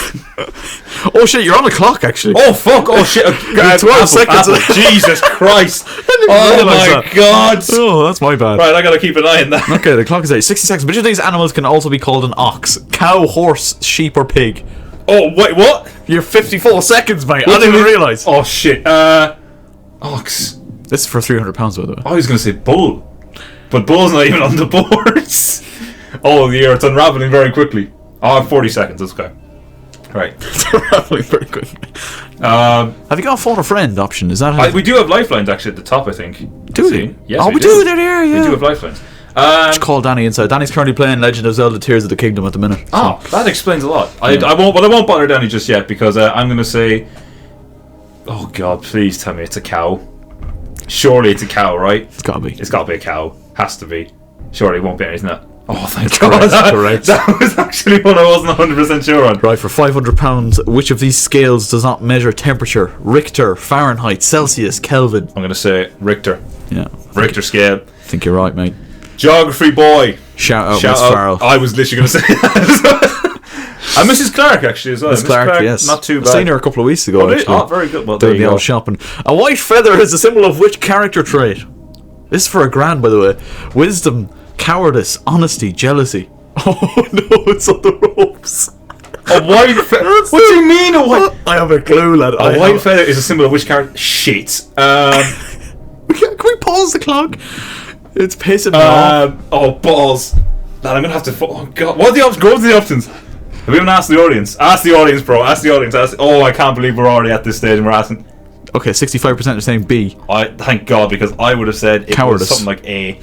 Oh shit, you're on the clock, actually. Oh fuck! Oh shit! 12 seconds. Jesus Christ! even Oh realise my that. god! Oh, that's my bad. Right, I gotta keep an eye on that. Okay, the clock is at 60 seconds. Which of these animals can also be called an ox? Cow, horse, sheep, or pig? Oh wait, what? You're 54 seconds, mate. I didn't even realise. Oh shit! Ox. This is for £300, by the way. I was gonna say bull, but bull's not even on the boards. Oh, yeah, it's unraveling very quickly. Oh, 40 seconds. That's okay. Right. It's unraveling very quickly. Have you got a phone a friend option? Is that how We do have lifelines actually at the top, I think. do Let's we? see. Yes, Oh, we do. They're there, yeah. We do have lifelines. Just call Danny inside. Danny's currently playing Legend of Zelda: Tears of the Kingdom at the minute. Oh, that explains a lot. I won't bother Danny just yet because I'm going to say, oh God, please tell me it's a cow. Surely it's a cow, right? It's gotta be. It's got to be a cow. Has to be. Surely it won't be anything that. Oh, thank Correct, God. correct. That was actually one I wasn't 100% sure on. Right, for £500, which of these scales does not measure temperature? Richter, Fahrenheit, Celsius, Kelvin. I'm going to say Richter. Yeah, Richter scale. I think you're right, mate. Geography boy. Shout out, Shout Miss out. Farrell. I was literally going to say that. And Mrs. Clark, actually, as well. Miss Clark, yes. Not too I've bad. seen her a couple of weeks ago, actually. Oh, very good. Well, Doing there you the go. old shopping. A white feather is a symbol of which character trait? This is for $1,000, by the way. Wisdom, cowardice, honesty, jealousy. Oh no, it's on the ropes. A white feather? What do you mean a white... I have a clue, lad. A white feather is a symbol of which character... Shit. Can we pause the clock? It's pissing me off. Oh, balls. Lad, I'm going to have to... Oh, God. What are the options? Go to the options. Have we even asked the audience? Ask the audience, bro. Ask the audience. Oh, I can't believe we're already at this stage and we're asking... Okay, 65% are saying B. Thank God, because I would have said it Cowardice. was something like A.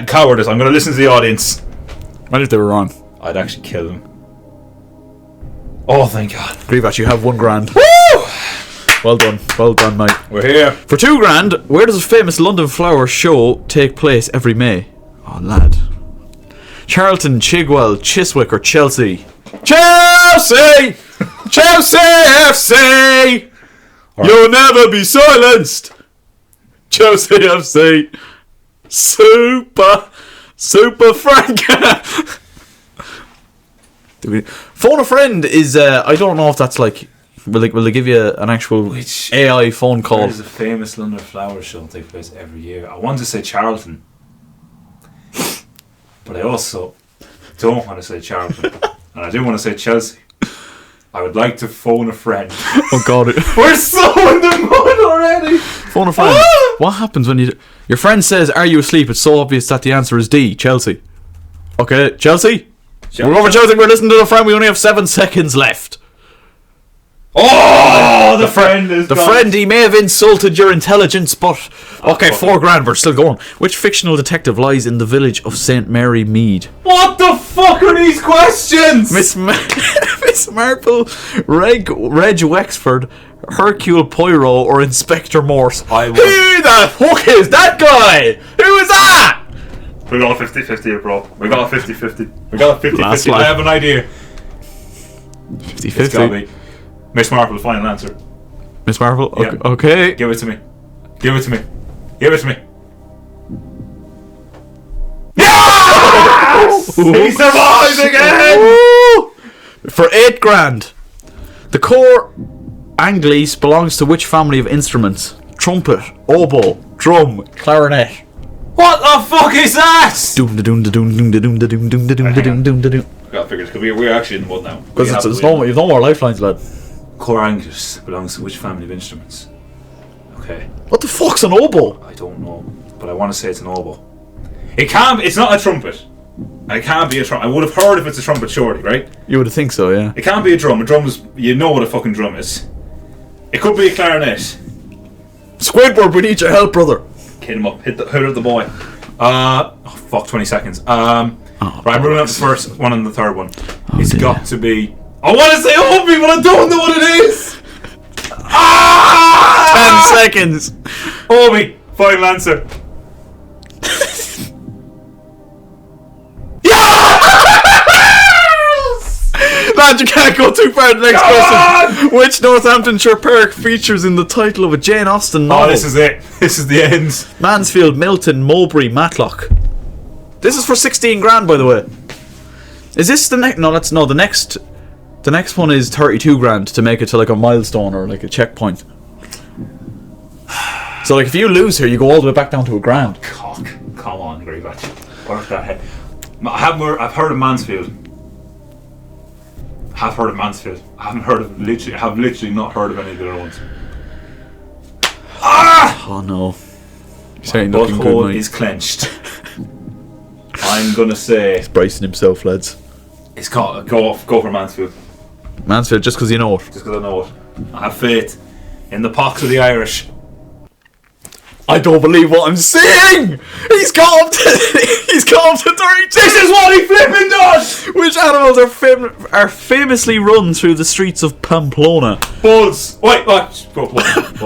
Cowardice. I'm going to listen to the audience. What if they were wrong? I'd actually kill them. Oh, thank God. Grievous, you have $1,000. Woo! Well done, mate. We're here. For $2,000, where does a famous London flower show take place every May? Oh, lad. Charlton, Chigwell, Chiswick, or Chelsea? Chelsea! Chelsea FC! You'll never be silenced! Chelsea FC! Super Franca! Phone a friend is, I don't know if that's like, will they give you an actual Which AI phone call? There's a famous London flower show take place every year. I want to say Charlton, but I also don't want to say Charlton, and I do want to say Chelsea. I would like to phone a friend. Oh God. We're so in the mud already. Phone a friend. What happens when your friend says, "Are you asleep?" It's so obvious that the answer is D, Chelsea. Okay, Chelsea? We're over Chelsea, we're listening to the friend, we only have 7 seconds left. Oh, the friend is The gone. friend, he may have insulted your intelligence, but... Okay, $4,000, we're still going. Which fictional detective lies in the village of St. Mary Mead? What the fuck are these questions? Miss Marple, Reg Wexford, Hercule Poirot, or Inspector Morse? I will- Who the fuck is that guy? Who is that? We got a 50-50 here, bro. We got a 50-50. We got a 50-50. Last I one. have an idea. 50-50. It's gotta be Miss Marple, final answer. Miss Marple? Yeah. Okay. Give it to me. Give it to me. Give it to me. Yes! He survives again! Woo! For $8,000, the core Anglice belongs to which family of instruments? Trumpet, oboe, drum, clarinet. What the fuck is that? Doom da doom da doom doom da doom da doom doom da doom da doom doom da doom. I gotta figure this, because we're actually in the mud now. Because it's you've no more lifelines, lad. Core Angus belongs to which family of instruments? Okay, What the fuck's an oboe? I don't know, but I want to say it's an oboe. It can't. It's not a trumpet. It can't be a trumpet. I would have heard if it's a trumpet, surely, right? You would think so, yeah. It can't be a drum. A drum is, you know what a fucking drum is. It could be a clarinet. Squidward, we need your help, brother. Hit him up. Hit up the boy. Oh fuck, 20 seconds. Right, I'm ruling out the first one and the third one. It's dear. got to be. I want to say Opie, but I don't know what it is. 10 seconds. Opie, final answer. Lad, you can't go too far to the next question. Which Northamptonshire park features in the title of a Jane Austen novel? Oh, this is it. This is the end. Mansfield, Milton, Mowbray, Matlock. This is for $16,000, by the way. Is this the next? No, that's no. The next one is $32,000 to make it to like a milestone or like a checkpoint. So like if you lose here, you go all the way back down to $1,000. Cock. Come on, Greybatch. Work that head. I've heard of Mansfield. Have heard of Mansfield. I haven't heard of literally not heard of any of the other ones. Oh no. Saying looking good, Butthole mate. is clenched. I'm gonna say Bracing himself, lads. it's got go for Mansfield. Mansfield, just because you know it. Just because I know it. I have faith in the pox of the Irish. I don't believe what I'm seeing! He's got up to 32! This is what he flipping does! Which animals are famously run through the streets of Pamplona? Bulls. Wait, what?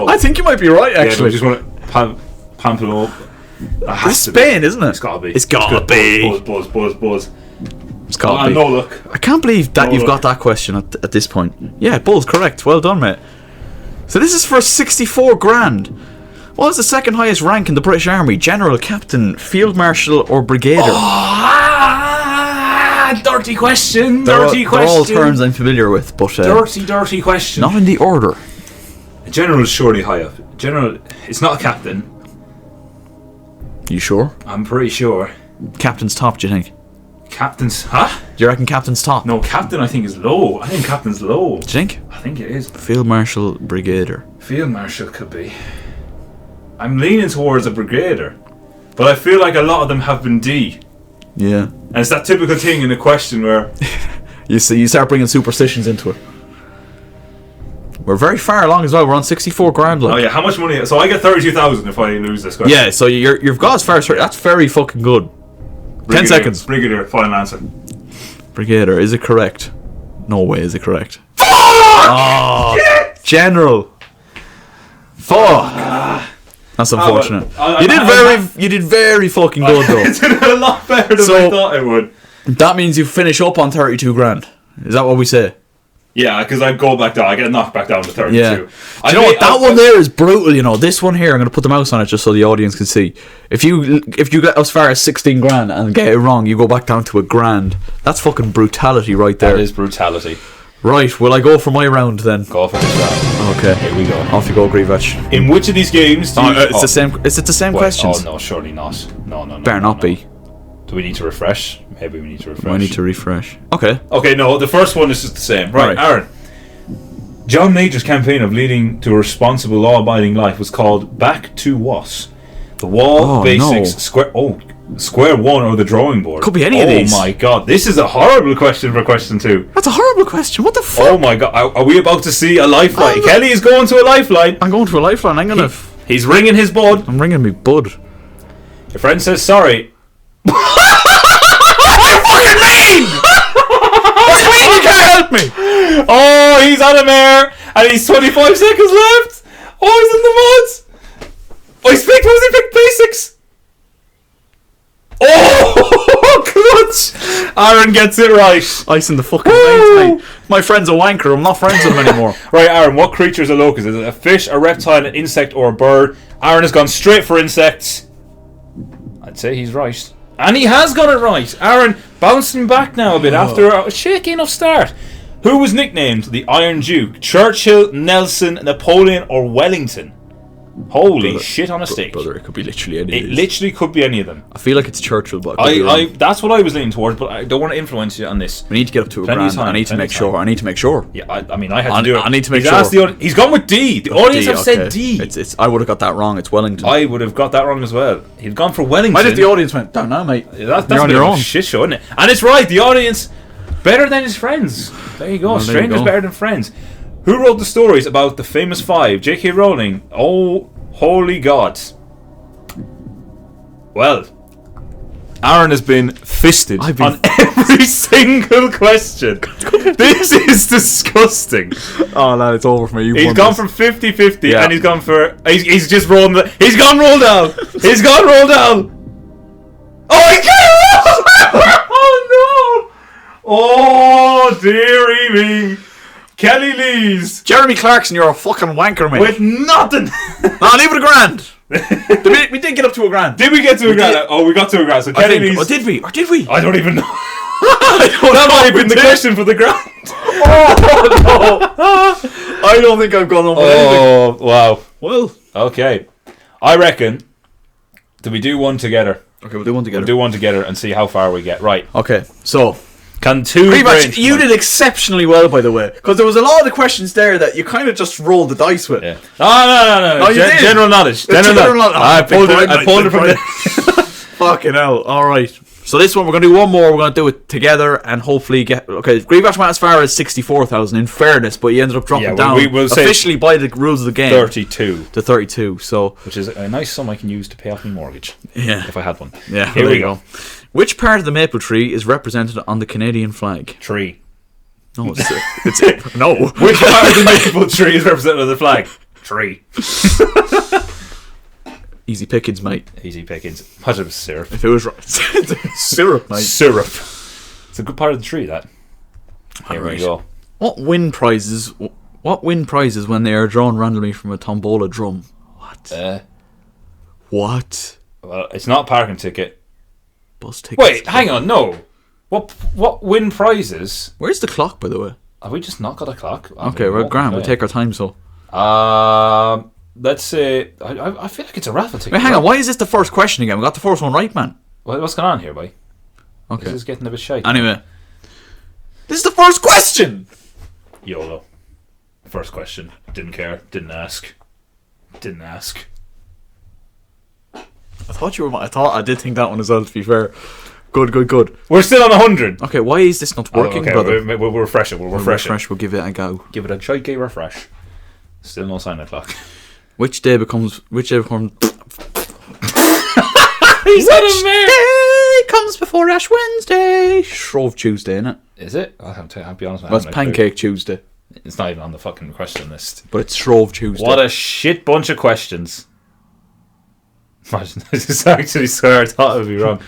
I think you might be right, actually. Yeah, just want to Pamplona. It's Spain, isn't it? It's gotta be. It's gotta be. Buzz. It's gotta be. No look. I can't believe that No you've look. got that question at this point. Yeah, Bulls, correct. Well done, mate. So this is for $64,000. What is the second highest rank in the British Army? General, Captain, Field Marshal, or Brigadier? dirty question. They're Dirty all question. terms I'm familiar with, but Dirty question. not in the order. A general is surely high up. General, it's not a captain. You sure? I'm pretty sure. Captain's top, do you think? Captain's, huh? Do you reckon captain's top? No, captain I think is low. I think captain's low. Do you think? I think it is. Field Marshal, Brigadier. Field Marshal could be. I'm leaning towards a brigadier. But I feel like a lot of them have been D. Yeah. And it's that typical thing in a question where... You see, you start bringing superstitions into it. We're very far along as well. We're on 64 grand. Oh yeah, how much money? So I get 32,000 if I lose this question. Yeah, so you've got as far as... That's very fucking good. 10 seconds. Brigadier, final answer. Brigadier, is it correct? No way is it correct. Oh, yes! General. Fuck. That's unfortunate. You did very fucking good though. It did a lot better than I thought it would. That means you finish up on 32 grand. Is that what we say? Yeah, because I go back down. I get knocked back down to 32. Yeah. You know what? That one there is brutal. You know, this one here, I'm going to put the mouse on it just so the audience can see. If you get as far as 16 grand and get it wrong, you go back down to a grand. That's fucking brutality right there. That is brutality. Right, will I go for my round then? Go for this round. Okay. Here we go. Off you go, Grievach. In which of these games do you... It's the same. Is it the same questions? Oh no, surely not. No. Better not be. Do we need to refresh? Maybe we need to refresh. I need to refresh. Okay. Okay, no, the first one is just the same. Right, Aaron. John Major's campaign of leading to a responsible, law-abiding life was called Back to What? The Wall, Basics, Square One, or the Drawing Board? Could be any of these. Oh my god, this is a horrible question for question 2. That's a horrible question. What the fuck? Oh my god, are we about to see a lifeline? Kelly is going to a lifeline. I'm going to a lifeline. He's ringing his bud. I'm ringing me bud. Your friend says sorry. What do you fucking mean? What do you mean you can't help me? Oh, he's on a mare, and he's 25 seconds left. Oh, he's in the mud. Oh, he picked basics. Oh, clutch! Aaron gets it right. Ice in the fucking veins, mate. My friend's a wanker. I'm not friends with him anymore. Right, Aaron, what creature is a locust? Is it a fish, a reptile, an insect, or a bird? Aaron has gone straight for insects. I'd say he's right. And he has got it right. Aaron bouncing back now a bit after a shaky enough start. Who was nicknamed the Iron Duke? Churchill, Nelson, Napoleon, or Wellington? Holy shit on a stick. Brother, it could be literally any of these. It literally could be any of them. I feel like it's Churchill, but that's what I was leaning towards, but I don't want to influence you on this. We need to get up to a grand. I need to make sure. Yeah, I mean, I had to do it. I need to make sure. He's gone with D. The audience have said D. I would have got that wrong. It's Wellington. I would have got that wrong as well. He'd gone for Wellington. Why did the audience went, don't know, mate. That's You're on your own. Shit show, isn't it? And it's right. The audience better than his friends. There you go. Strangers better than friends. Who wrote the stories about the famous 5? J.K. Rowling. Oh, holy God. Well, Aaron has been fisted on every single question. This is disgusting. Oh, no, it's over for me. He's gone from 50-50 and he's gone for... He's just rolled... He's gone roll down. He's gone roll down. Oh, he can't! Oh, no. Oh, dearie me. Kelly Lees. Jeremy Clarkson, you're a fucking wanker, mate. With nothing. Nah, leave it a grand. We did get up to a grand. Did we get to a grand? Oh, we got to a grand. So Kelly Lees. Oh, did we? Or did we? I don't even know. That might have been the question for the grand. Oh, no. I don't think I've gone on with anything. Oh, wow. Well. Okay. I reckon, do we do one together? Okay, we'll do one together. We'll do one together and see how far we get. Right. Okay, so... Can two... You did exceptionally well, by the way. Because there was a lot of the questions there that you kind of just rolled the dice with. Yeah. No. You did. General knowledge. General knowledge. I pulled it from there. Fucking hell. Alright. So this one, we're going to do one more. We're going to do it together and hopefully get... Okay, Grievach went as far as 64,000 in fairness, but he ended up dropping down we'll officially by the rules of the game. 32. To 32, so... Which is a nice sum I can use to pay off my mortgage. Yeah. If I had one. Yeah, Here we go. Which part of the maple tree is represented on the Canadian flag? Tree. No, it's no. Which part of the maple tree is represented on the flag? Tree. Easy pickings, mate. Easy pickings. Imagine it was syrup. If it was right. Syrup, mate. Syrup. It's a good part of the tree, that. Here we go. What win prizes when they are drawn randomly from a tombola drum? What? Well, it's not a parking ticket. Bus tickets. Wait, hang on, no. What win prizes? Where's the clock, by the way? Have we just not got a clock? Okay, we're grand. We'll take our time, so. Let's say... I feel like it's a raffle ticket. Wait, hang on. Why is this the first question again? We got the first one right, man. What's going on here, boy? Okay. This is getting a bit shite. Anyway. This is the first question! YOLO. First question. Didn't care. Didn't ask. I did think that one as well, to be fair. Good. We're still on 100. Okay, why is this not working, brother? We'll refresh it. We'll We'll give it a go. Give it a shite gay refresh. Still no sign of clock. Which day becomes... He said it, man. Day comes before Ash Wednesday? Shrove Tuesday, innit? Is it? I'll be honest. Well, it's Pancake Tuesday. It's not even on the fucking question list. But it's Shrove Tuesday. What a shit bunch of questions. Imagine this is actually swear I thought it would be wrong.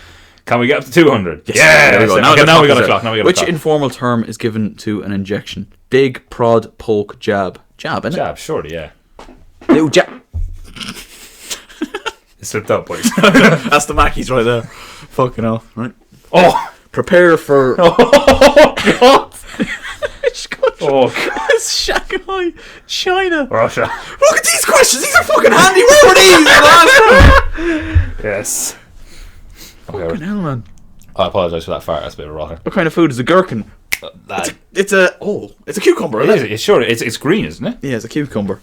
Can we get up to 200? Yes. There we go. Now we got a clock. Which informal term is given to an injection? Dig, prod, poke, jab. Jab, innit? Jab, surely, yeah. Little jab. It slipped up, boys. That's the Mackies right there. Fucking hell. Right. Oh! Prepare for... Oh, God! Which country? Oh, God. It's Shanghai, China. Russia. Look at these questions. These are fucking handy. Where were these last time? Yes. Fucking hell, man. I apologise for that fart. That's a bit of a rotter. What kind of food is a gherkin? It's a cucumber, isn't it? It's sure. It's green, isn't it? Yeah, it's a cucumber.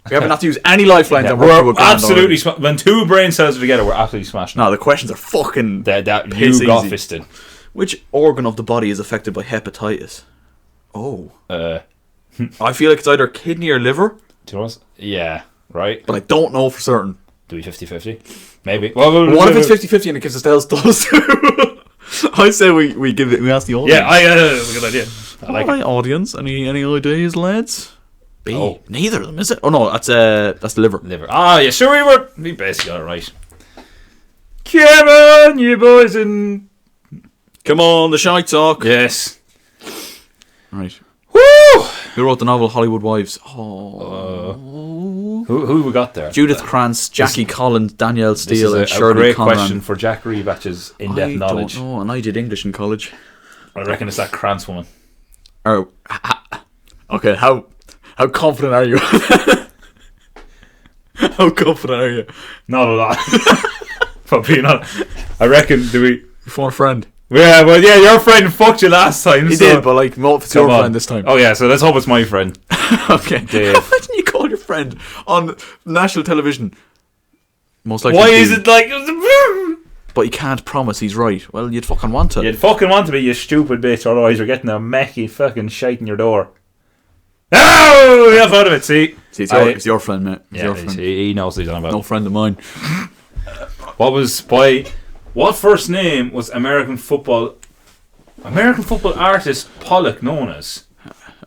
We haven't had to use any lifelines. Yeah, we're absolutely when two brain cells are together, we're absolutely smashing. No, the questions are fucking. That you got fisted. Which organ of the body is affected by hepatitis? Oh. I feel like it's either kidney or liver. Do you know what? Yeah, right. But I don't know for certain. Do we 50-50? Maybe. Well, what if it's 50-50 and it gives us those two? I say we ask the audience. Yeah, that's a good idea. I like it. Audience. Any ideas, lads? B. Oh. Neither of them, is it? Oh no, that's the liver. Yeah, sure we basically got it right. Come on, you boys, and come on, the ShiteTalk. Yes. Right. Woo! Who wrote the novel Hollywood Wives? Oh. Who we got there? Judith Krantz, Jackie Collins, Danielle Steele, and This is a Shirley great Conran. question for Jack Rebatch's in-depth knowledge. I don't know, and I did English in college. I reckon it's that Krantz woman. Oh, okay. How confident are you? How confident are you? Not a lot. But being honest, I reckon Former friend. Yeah, well, yeah, your friend fucked you last time. He did, but like, what if it's your friend this time? Oh yeah, so let's hope it's my friend. Okay. Dave. Why didn't you call your friend on national television? Most likely. Why is it like? But you can't promise he's right. Well, you'd fucking want to. You'd fucking want to be, you stupid bitch, otherwise you're getting a mecky fucking shite in your door. No! You're out of it, see? It's your friend, mate. It's yeah, your friend. he knows what he's on about. No friend of mine. What first name was American football artist Pollock known as?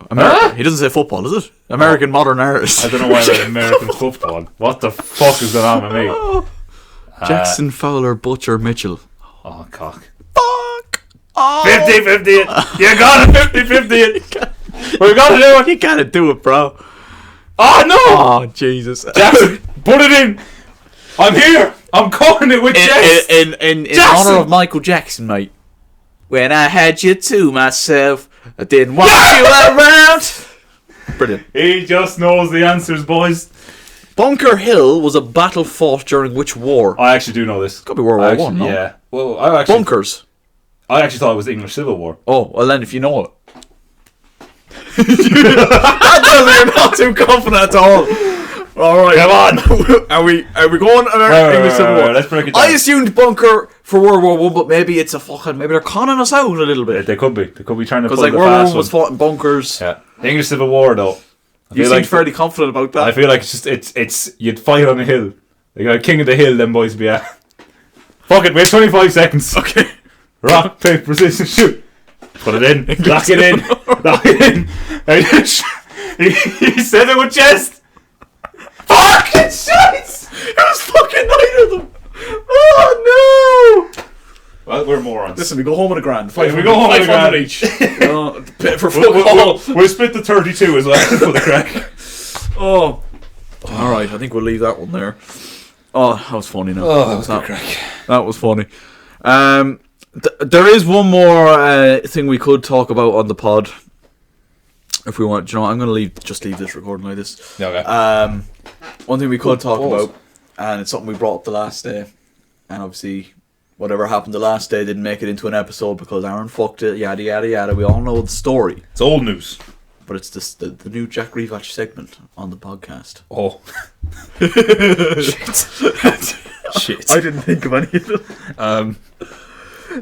He doesn't say football, does it? American modern artist. I don't know why I read American football. What the fuck is going on with me? Jackson, Fowler, Butcher, Mitchell. Oh, cock. Fuck! Oh. 50-50 it! You got it! 50-50 it! We got to do it! You gotta do it, bro. Oh, no! Oh, Jesus. Jackson, put it in! I'm here! I'm calling it with chest! In honour of Michael Jackson, mate. When I had you to myself, I didn't want you around. Brilliant. He just knows the answers, boys. Bunker Hill was a battle fought during which war? I actually do know this. Could be World War One, no? Yeah. Well, Bunkers. I actually thought it was the English Civil War. Oh, well then if you know it. That tells me you're not too confident at all. Alright, come on. Are we going English Civil War? Let's break it down. I assumed bunker for World War One, but maybe it's maybe they're conning us out a little bit. They could be trying to pull like the World War fast One was fought in bunkers. Yeah. The English Civil War though. You seem fairly confident about that. I feel like it's you'd fight on a hill. They got king of the hill, them boys be at. Fuck it, wait 25 seconds. Okay. Rock, paper, scissors, shoot. Put it in. Lock it in. Lock it in. He said it with chest. Fucking shit! It was fucking nine of them. Oh no! Well, we're morons. Listen, we go home with a grand. We go home with a grand each. For football. We'll split the 32 as well for the crack. Oh. Alright, I think we'll leave that one there. Oh, that was funny now. Oh, that was good crack. That was funny. There is one more thing we could talk about on the pod. If we want, you know, I'm going to just leave this recording like this. Yeah, okay. One thing we could talk about, and it's something we brought up the last day, and obviously whatever happened the last day didn't make it into an episode because Aaron fucked it, yada yada yada. We all know the story. It's old news. But it's the new Jack Revatch segment on the podcast. Oh. Shit. I didn't think of any of them.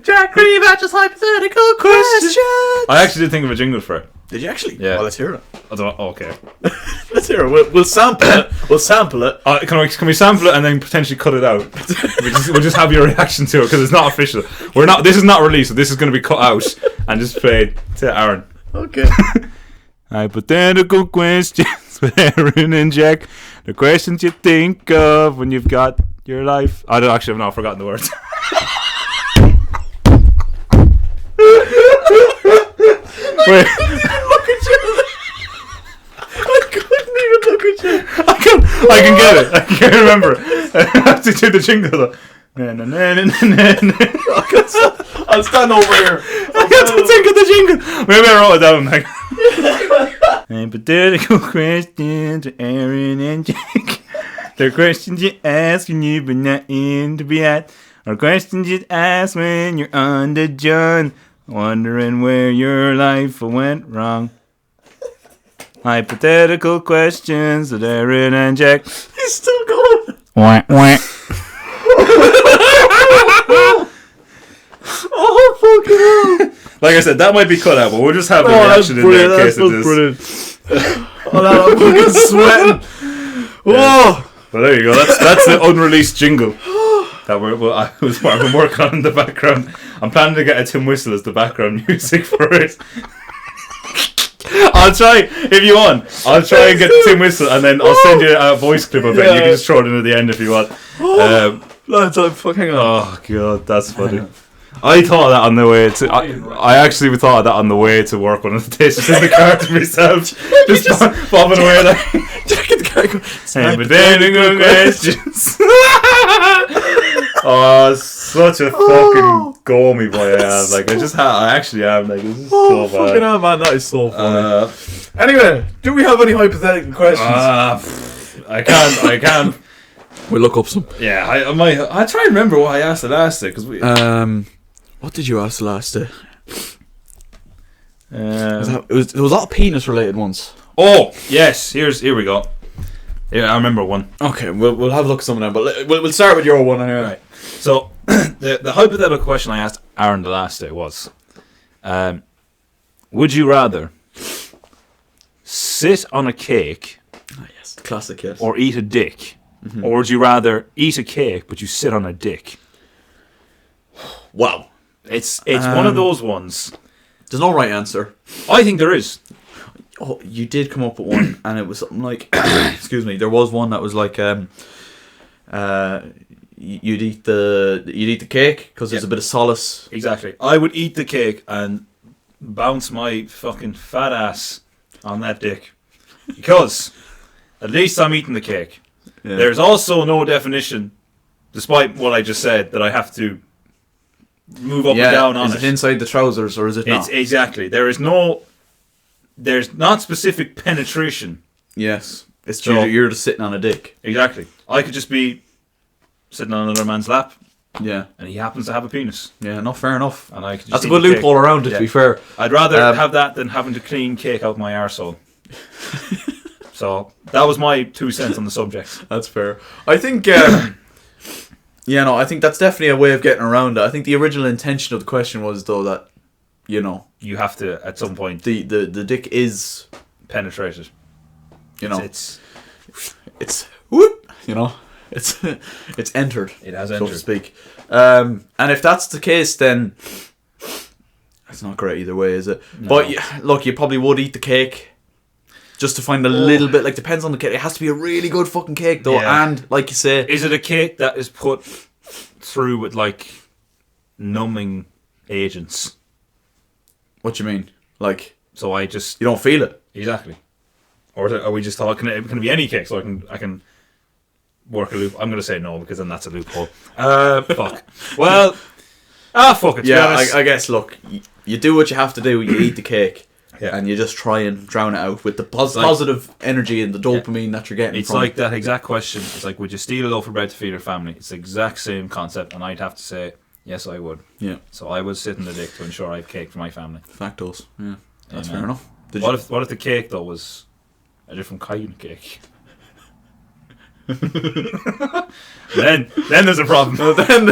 Jack Revatch's hypothetical question. I actually did think of a jingle for it. Did you actually? Yeah. Well, let's hear it. I don't know. Okay. Let's hear it. We'll sample it. We'll sample it. Can we sample it and then potentially cut it out? we'll just have your reaction to it because it's not official. This is not released, so this is going to be cut out and just played to Aaron. Okay. Hypothetical questions with Aaron and Jack. The questions you think of when you've got your life. I don't actually have not forgotten the words. Wait. I can get it. I can't remember it. I have to do the jingle though. I'll stand over here. I have to think of the jingle. Maybe I wrote it down. Hypothetical questions to Aaron and Jack. They're questions you ask when you've been not in to be at, or questions you ask when you're on the John, wondering where your life went wrong. Hypothetical questions with Aaron and Jack. He's still going. Wah, wah. Oh, fucking hell. Like I said, that might be cut out, but we'll just have the reaction in there in case it is. Brilliant. Oh, no, I'm fucking sweating. Whoa. Well, there you go. That's the unreleased jingle that I've been working on in the background. I'm planning to get a Tim Whistle as the background music for it. I'll try, if you want, I'll try and get Tim Whistle and then I'll send you a voice clip of it. You can just throw it in at the end if you want. Lads, I'm fucking on. Oh, God, that's funny. I thought of that on the way to... I actually thought of that on the way to work one of the days, just in the car to myself. just bobbing away like... Hypothetical questions. Oh, such a fucking gomy boy I am. Like, I actually am. Like, this is so bad. Fucking hell, man, that is so funny. Anyway, do we have any hypothetical questions? I can't. We'll look up some. Yeah, I try and remember what I asked the last day, because we... What did you ask the last day? it was all penis related ones. Oh, yes. Here we go. Yeah, I remember one. Okay, we'll have a look at some of them, but we'll start with your one anyway. Right. So, the hypothetical question I asked Aaron the last day was, would you rather sit on a cake yes, classic, yes, or eat a dick? Mm-hmm. Or would you rather eat a cake but you sit on a dick? Wow. It's one of those ones. There's no right answer. I think there is. Oh, you did come up with one, and it was something like, excuse me, there was one that was like, you'd eat the cake because there's a bit of solace. Exactly. I would eat the cake and bounce my fucking fat ass on that dick because at least I'm eating the cake. Yeah. There's also no definition, despite what I just said, that I have to move up and down on it. Is it inside the trousers or is it not? Exactly. There's not specific penetration. Yes. It's true. You're just sitting on a dick. Exactly. I could just be sitting on another man's lap. Yeah. And he happens to have a penis. Yeah, no, fair enough. And I could just That's a good loophole around it, to be fair. I'd rather have that than having to clean cake out my arsehole. So, that was my 2 cents on the subject. That's fair. I think... I think that's definitely a way of getting around it. I think the original intention of the question was, though, that, you have to, at some point... The dick is... penetrated. It's whoop, it's entered. It has so entered. to speak. And if that's the case, then... It's not great either way, is it? No. But, look, you probably would eat the cake... Just to find a little bit, depends on the cake. It has to be a really good fucking cake, though. Yeah. And, like you say... Is it a cake that is put through with, numbing agents? What do you mean? So You don't feel it? Exactly. Or are we just talking... Can it be any cake so I can work a loop? I'm going to say no, because then that's a loophole. Fuck. Well, fuck it. To be Yeah, honest. I guess. Look, you do what you have to do. You eat the cake, Yeah. and you just try and drown it out with the positive energy and the dopamine that you're getting. It's from like that exact question. It's like, would you steal a loaf of bread to feed your family? It's the exact same concept, and I'd have to say, yes, I would. Yeah. So I would sit in the dick to ensure I have cake for my family. Factos. Yeah, that's Amen. fair enough. What if the cake though was a different kind of cake? then there's a problem. then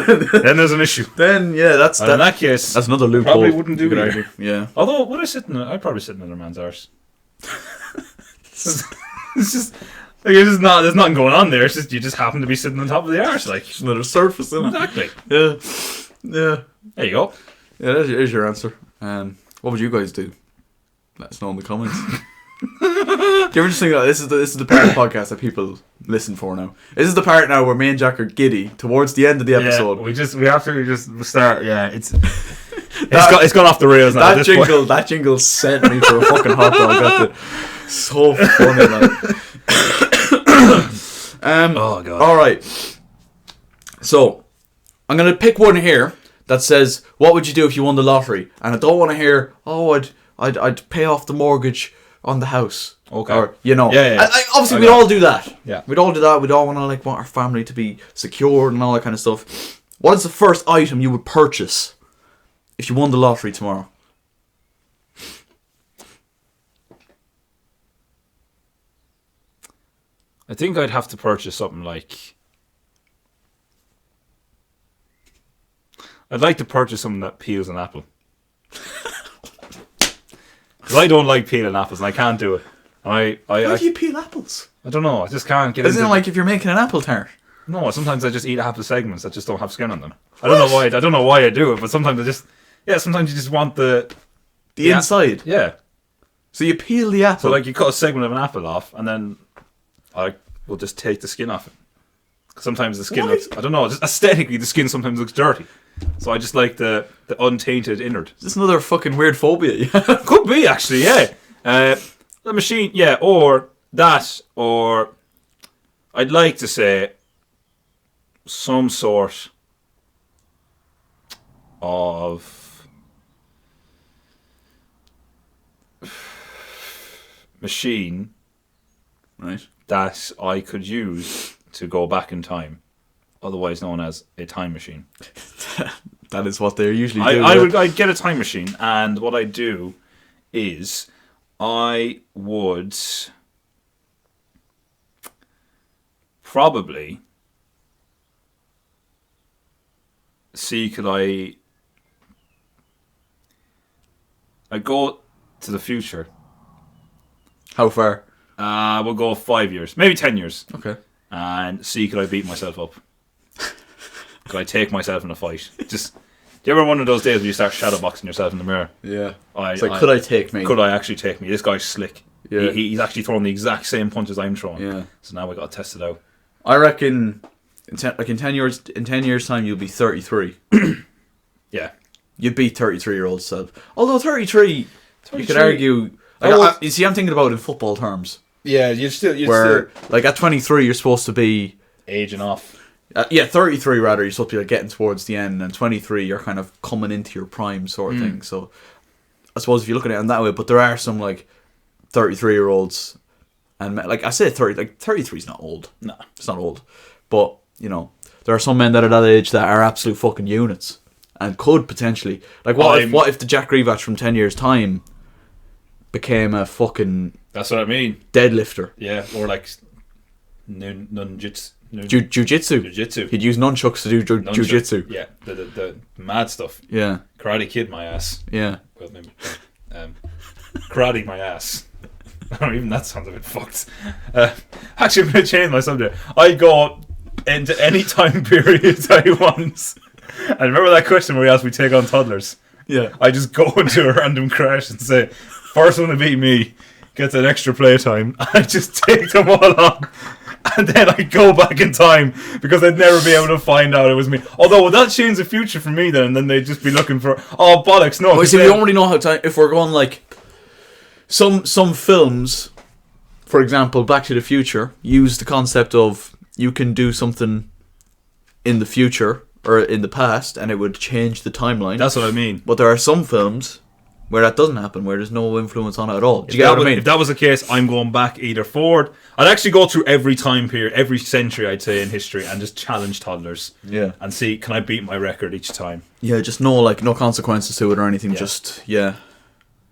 there's an issue. Then yeah, And in that case, that's another loophole. probably wouldn't do you could either. argue. Yeah. Although, would I sit in? I'd probably sit in another man's arse. It's just like it's just not. There's nothing going on there. It's just you just happen to be sitting on top of the arse, like Just another surface. Isn't it? exactly. Yeah. Yeah. There you go. Yeah. There's your answer. What would you guys do? Let us know in the comments. Do you ever just think that this is the part of the podcast that people listen for now? This is the part now where me and Jack are giddy towards the end of the episode. Yeah, we have to just start. Yeah, it's gone off the rails now. That jingle sent me for a fucking hot dog. That's so funny, man. Oh god. All right. So I'm gonna pick one here that says, "What would you do if you won the lottery?" And I don't want to hear, "Oh, I'd pay off the mortgage on the house." Okay. Or, you know. Yeah. Obviously, we'd all do that. Yeah. We'd all do that. We'd all want to want our family to be secured and all that kind of stuff. What is the first item you would purchase if you won the lottery tomorrow? I think I'd have to purchase something like. I'd like to purchase something that peels an apple. Because I don't like peeling apples and I can't do it. How do you peel apples? I don't know. I just can't get Isn't into it like if you're making an apple tart? No, sometimes I just eat apple segments that just don't have skin on them. I don't know why. I don't know why I do it, but sometimes sometimes you just want the inside. Yeah. So you peel the apple. So like you cut a segment of an apple off, and then I will just take the skin off it. 'Cause sometimes the skin looks. I don't know. Just aesthetically, the skin sometimes looks dirty. So I just like the untainted innard. Is this another fucking weird phobia? Could be actually, yeah. The machine, yeah, or that, or I'd like to say some sort of machine, Right. that I could use to go back in time, otherwise known as a time machine. That is what they usually do. I'd get a time machine, and what I'd do is I would probably see could I go to the future. How far? We'll go 5 years, maybe 10 years, Okay. and see could I beat myself up. Could I take myself in a fight? Just, do you ever one of those days where you start shadowboxing yourself in the mirror? Yeah. It's like, could I take me? Could I actually take me? This guy's slick. Yeah. He's actually throwing the exact same punches I'm throwing. Yeah. So now we got to test it out. I reckon in 10 years time you'll be 33. Yeah. You'd beat 33-year-old self. Although 33, you could 33 argue. You see, I'm thinking about it in football terms. Yeah, you'd still Like at 23, you're supposed to be. aging off. 33 rather. You're supposed to be like getting towards the end, and 23, you're kind of coming into your prime sort of thing. So, I suppose if you look at it in that way, but there are some like 33-year-olds, and like I say, 33 is not old. No, It's not old, but you know, there are some men that are that age that are absolute fucking units, and could potentially like what if the Jack Revatch from 10 years time became a fucking that's what I mean. deadlifter. Yeah, or like nunjutsu. Jiu-jitsu. He'd use nunchucks to do jiu-jitsu. Yeah, the mad stuff. Yeah. Karate Kid my ass. Yeah. Well, maybe. Karate my ass. Even that sounds a bit fucked. Actually, I'm going to change my subject. I go into any time period I want. And remember that question where we asked we take on toddlers? Yeah. I just go into a random crash and say, first one to beat me gets an extra playtime. I just take them all on. And then I go back in time because I'd never be able to find out it was me. Although, would that change the future for me then? And then they'd just be looking for, oh, bollocks, no. Well, see, we already know how to, if we're going like, some films, for example, Back to the Future, use the concept of you can do something in the future, or in the past, and it would change the timeline. That's what I mean. But there are some films where that doesn't happen, where there's no influence on it at all. Do you get what I mean? If that was the case, I'm going back either forward. I'd actually go through every time period, every century, I'd say, in history, and just challenge toddlers. Yeah. And see, can I beat my record each time? Yeah, just no consequences to it or anything. Yeah. Just yeah.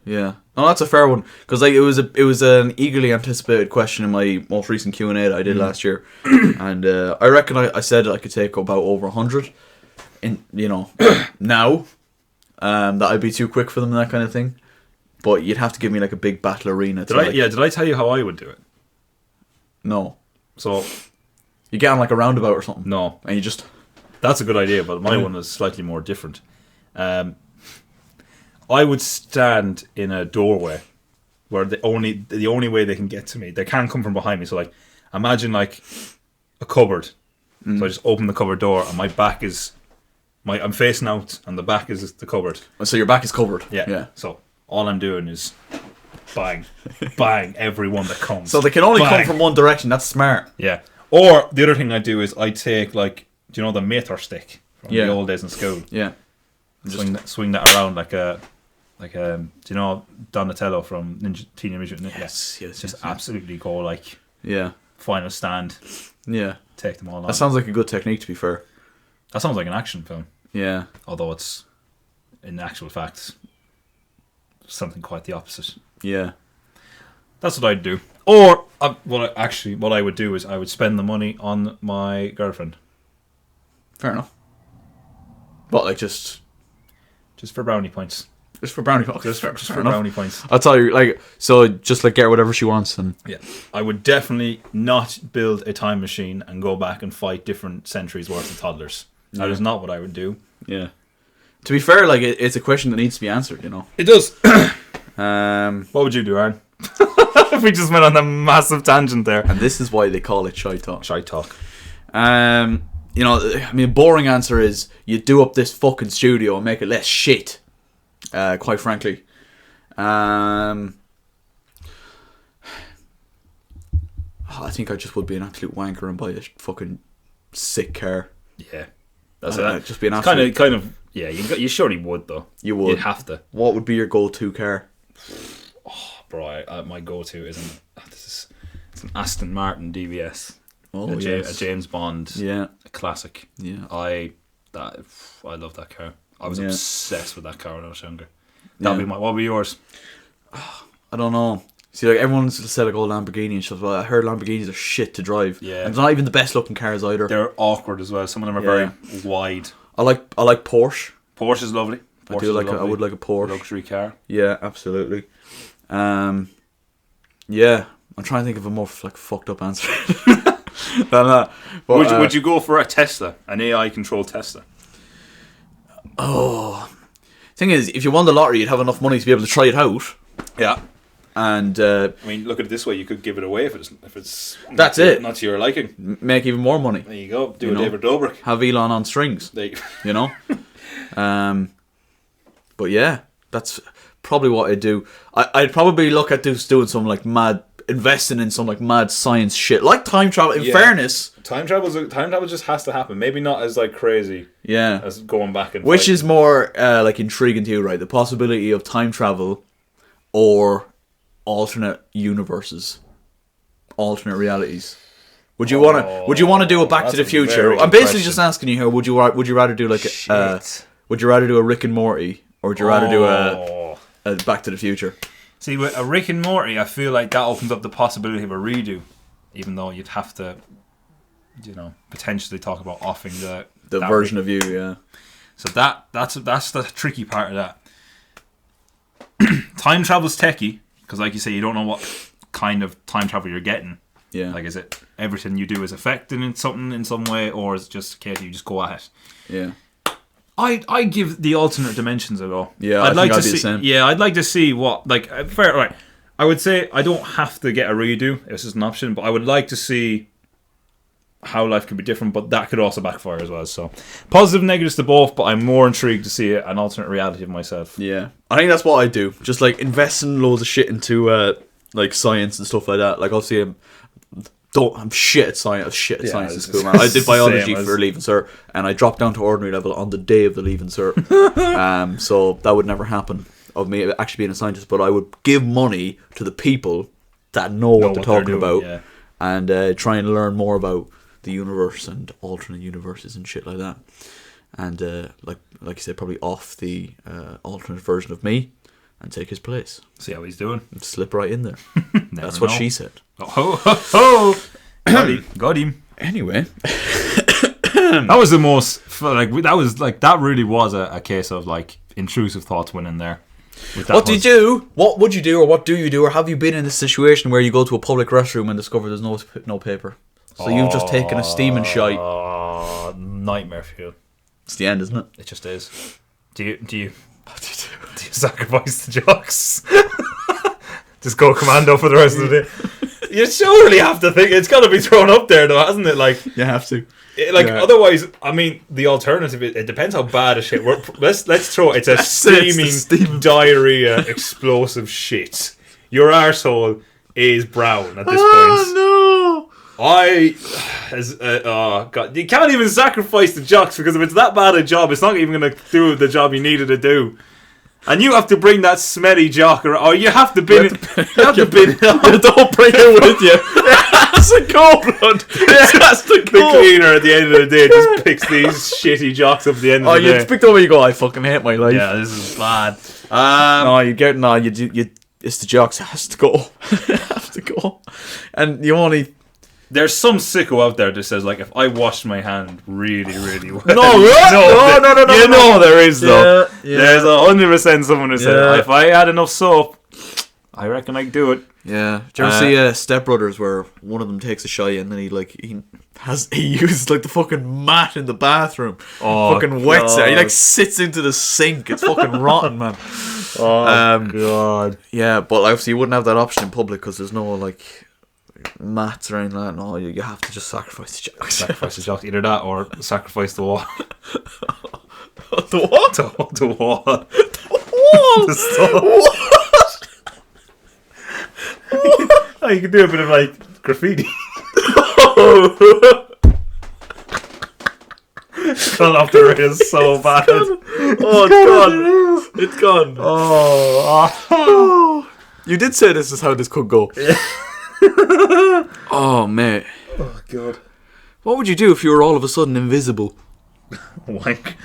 No, that's a fair one, because like it was an eagerly anticipated question in my most recent Q&A that I did last year, and I reckon I said I could take about over 100 in now. That I'd be too quick for them and that kind of thing, but you'd have to give me like a big battle arena. Did I tell you how I would do it? No. So you get on like a roundabout or something. No, and you just. That's a good idea, but my one is slightly more different. I would stand in a doorway where the only way they can get to me, they can't come from behind me. So like, imagine like a cupboard. So I just open the cupboard door, and my back is I'm facing out, and the back is the cupboard. So your back is covered. Yeah. So all I'm doing is bang, bang everyone that comes. So they can only bang. come from one direction. That's smart. Yeah. Or the other thing I do is I take like, do you know the Mather stick from the old days in school? Yeah. Swing that around like do you know Donatello from Teenage Mutant Ninja? Yes. Just absolutely go like final stand. Yeah. Take them all on. That sounds like a good technique, to be fair. That sounds like an action film. Yeah. Although it's, in actual fact, something quite the opposite. Yeah. That's what I'd do. Or what I would do is I would spend the money on my girlfriend. Fair enough. But like just for brownie points. Just for brownie points. Just for brownie points. I'll tell you, like, so just like get whatever she wants, and yeah, I would definitely not build a time machine and go back and fight different centuries worth of toddlers. That is not what I would do. Yeah. To be fair, like it's a question that needs to be answered. It does. What would you do, Aaron? If we just went on a massive tangent there. And this is why they call it ShiteTalk. ShiteTalk. Boring answer is you do up this fucking studio and make it less shit. Quite frankly. I think I just would be an absolute wanker and buy a fucking sick car. Yeah. Just be an absolute... Kind of, yeah, you surely would, though. You would. You'd have to. What would be your go-to car? Oh, bro, my go-to it's an Aston Martin DBS. Oh, a James Bond. Yeah. A classic. Yeah. I love that car. I was obsessed with that car when I was younger. What would be yours? I don't know. See, like everyone's said like, Lamborghini and stuff. Well, I heard Lamborghinis are shit to drive. Yeah. And they're not even the best looking cars either. They're awkward as well. Some of them are very wide. I like Porsche. Porsche is lovely. I would like a Porsche. Luxury car. Yeah, absolutely. Yeah. I'm trying to think of a more like fucked up answer than that. But, would you go for a Tesla, an AI controlled Tesla? Oh, thing is, if you won the lottery, you'd have enough money to be able to try it out. Yeah. And I mean, look at it this way: you could give it away if it's not to your liking. Make even more money. There you go. Do a David Dobrik. Have Elon on strings. You know. But yeah, that's probably what I'd do. I'd probably look at doing some like investing in some like mad science shit, like time travel. In fairness, time travel just has to happen. Maybe not as like crazy. Yeah. As going back and which is more like intriguing to you, right? The possibility of time travel, or alternate universes, alternate realities. Would you want to do a Back to the Future? I'm basically just asking you here. Would you rather do like would you rather do a Rick and Morty, or would you rather do a Back to the Future? See, with a Rick and Morty, I feel like that opens up the possibility of a redo, even though you'd have to, potentially talk about offing the version of you, yeah. So that's the tricky part of that. Time travel's techie, because like you say, you don't know what kind of time travel you're getting. Yeah. Like, is it everything you do is affecting something in some way, or is it just a case you just go at it? Yeah. I give the alternate dimensions a go. Yeah, I'd like to see. The same. Yeah, I'd like to see what fair. Right, I would say I don't have to get a redo. This is an option, but I would like to see how life could be different. But that could also backfire as well. So positive, negatives to both. But I'm more intrigued to see an alternate reality of myself. Yeah, I think that's what I do. Just like investing loads of shit into like science and stuff like that. Like obviously, I'm shit at science. I was shit at science in it's school, man. I did biology same for as- leaving cert, and I dropped down to ordinary level on the day of the leaving cert. So that would never happen of me actually being a scientist. But I would give money to the people that know what they're talking about, and try and learn more about the universe and alternate universes and shit like that. And like you said, probably off the alternate version of me and take his place. See how he's doing. And slip right in there. That's know. what she said. Oh, ho, ho. Got him. Anyway, That was the most that really was a case of like intrusive thoughts winning there. what did you do? What would you do, or what do you do, or have you been in this situation where you go to a public restroom and discover there's no paper? So you've just taken a steaming shite. Nightmare for you. It's the end, isn't it? It just is. Do you do you sacrifice the jocks? Just go commando for the rest of the day. You surely have to think it's got to be thrown up there, though, hasn't it? Like You have to. otherwise, I mean, the alternative. It depends how bad a shit. Let's throw. It's a steaming diarrhea, explosive shit. Your arsehole is brown at this point. No! God, you can't even sacrifice the jocks because if it's that bad a job, it's not even going to do the job you needed to do. And you have to bring that smelly jock, or you have to bin it. You have to bin it. Don't bring it with you. That's a goblin. That's the The cleaner at the end of the day just picks these shitty jocks up at the end of the you day. picked over. You go. I fucking hate my life. Yeah, this is bad. You. It's the jocks. It has to go. It has to go. And you only. There's some sicko out there that says like, if I wash my hand really, really well. No, You know there is though. Yeah. There's 100% someone who said, Yeah. if I had enough soap, I reckon I could do it. Yeah. Do you ever see Step Brothers where one of them takes a shite and then he uses like the fucking mat in the bathroom, fucking wets it. He like sits into the sink. It's fucking rotten, man. God. Yeah, but obviously you wouldn't have that option in public because there's no like mats or anything like that. No, you have to just sacrifice the jocks. Sacrifice the jock, either that or sacrifice the wall. The what? The wall. Wall? The stall. Oh, you can do a bit of like graffiti. Gone off the rails so bad. Oh, it's gone. It's gone. Oh. You did say this is how this could go. Oh, mate. Oh, God. What would you do if you were all of a sudden invisible? Wank.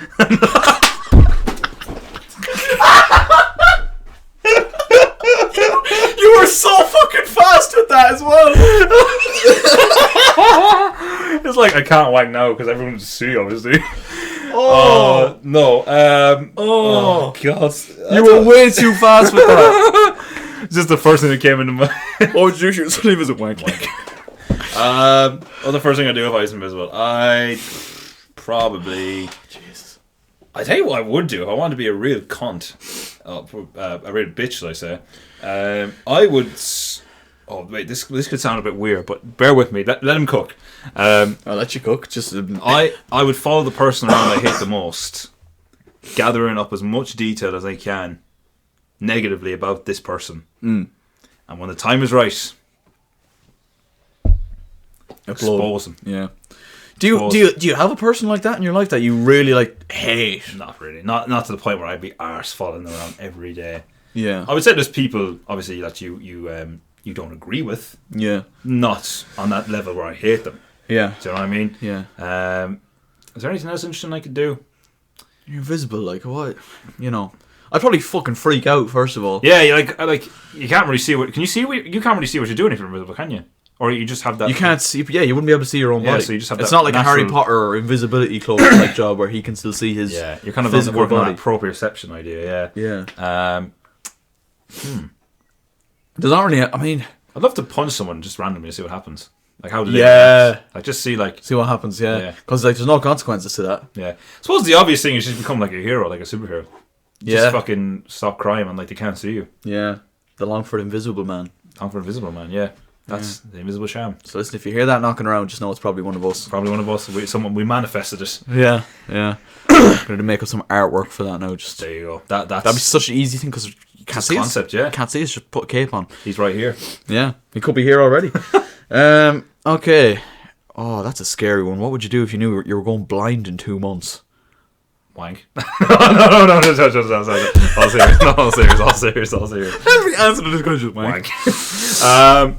You were so fucking fast with that as well. It's like I can't wank now because everyone's see, obviously. Oh. No. Oh. God. You were way too fast with that. Just the first thing that came into my. What would you do? Suddenly was a wank. Well, the first thing I do if I was invisible, I probably. Jesus. I tell you what I would do if I wanted to be a real cunt, a real bitch, should I say? I would. Oh wait, this could sound a bit weird, but bear with me. Let him cook. I'll let you cook. Just I would follow the person around I hate the most, gathering up as much detail as I can, negatively about this person, and when the time is right, expose them. Yeah. Do you have a person like that in your life that you really like hate? Not really. Not to the point where I'd be arse following around every day. Yeah. I would say there's people obviously that you don't agree with. Yeah. Not on that level where I hate them. Yeah. Do you know what I mean? Yeah. Is there anything else interesting I could do? You're invisible, like what? You know, I'd probably fucking freak out first of all. Yeah, you can't really see what. Can you see? You can't really see what you're doing if you're invisible, can you? Or you just have that. You can't see. Yeah, you wouldn't be able to see your own body. So you just have it's that not like natural, a Harry Potter invisibility cloak like job where he can still see his. Yeah, you're kind of physical working on body. that proprioception idea. Yeah. Yeah. There's not really. I mean, I'd love to punch someone just randomly and see what happens. Like how do they react? Like just see like. see what happens. Yeah. Yeah. Because like there's no consequences to that. Yeah. I suppose the obvious thing is just become like a hero, like a superhero. Yeah. Just fucking stop crying and like they can't see you. Yeah. The Longford Invisible Man. Time for Invisible Man, yeah. That's the Invisible Sham. So listen, if you hear that knocking around, just know it's probably one of us. Probably one of us. We manifested it. Yeah. Yeah. I'm going to make up some artwork for that now. Just There you go. That'd that'd be such an easy thing because you can't It's see a us. concept, yeah. Can't see us. Just put a cape on. He's right here. Yeah, he could be here already. Okay. Oh, that's a scary one. What would you do if you knew you were going blind in 2 months? Wank. No. All serious. Every answer to this question is Wank.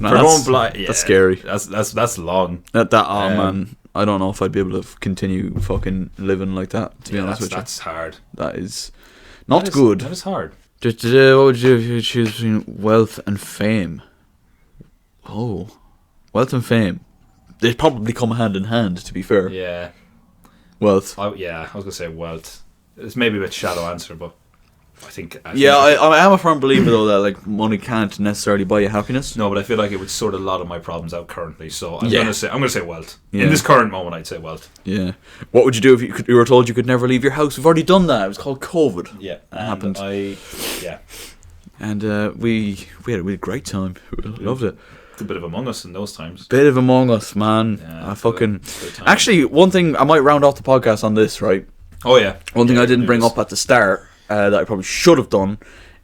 No, For going blind, yeah, that's scary. That's long. Man, I don't know if I'd be able to continue fucking living like that. To be honest with you, that's hard. that is not good. That is hard. What would you do if you choose between wealth and fame? Oh, wealth and fame. They probably come hand in hand. To be fair, Yeah. wealth. I was gonna say wealth. It's maybe a bit shallow answer, but I think. I am a firm believer though that like money can't necessarily buy you happiness. No, but I feel like it would sort a lot of my problems out currently. So I'm Yeah. gonna say wealth. Yeah. In this current moment, I'd say wealth. Yeah. What would you do if you were told you could never leave your house? We've already done that. It was called COVID. Yeah, That happened. And And we had a great time. We loved it. it's a bit of Among Us in those times. Bit of Among Us, man. Yeah, I fucking. good time. Actually, one thing I might round off the podcast on this, right? Oh yeah. One thing Yeah, I didn't bring yes. up at the start that I probably should have done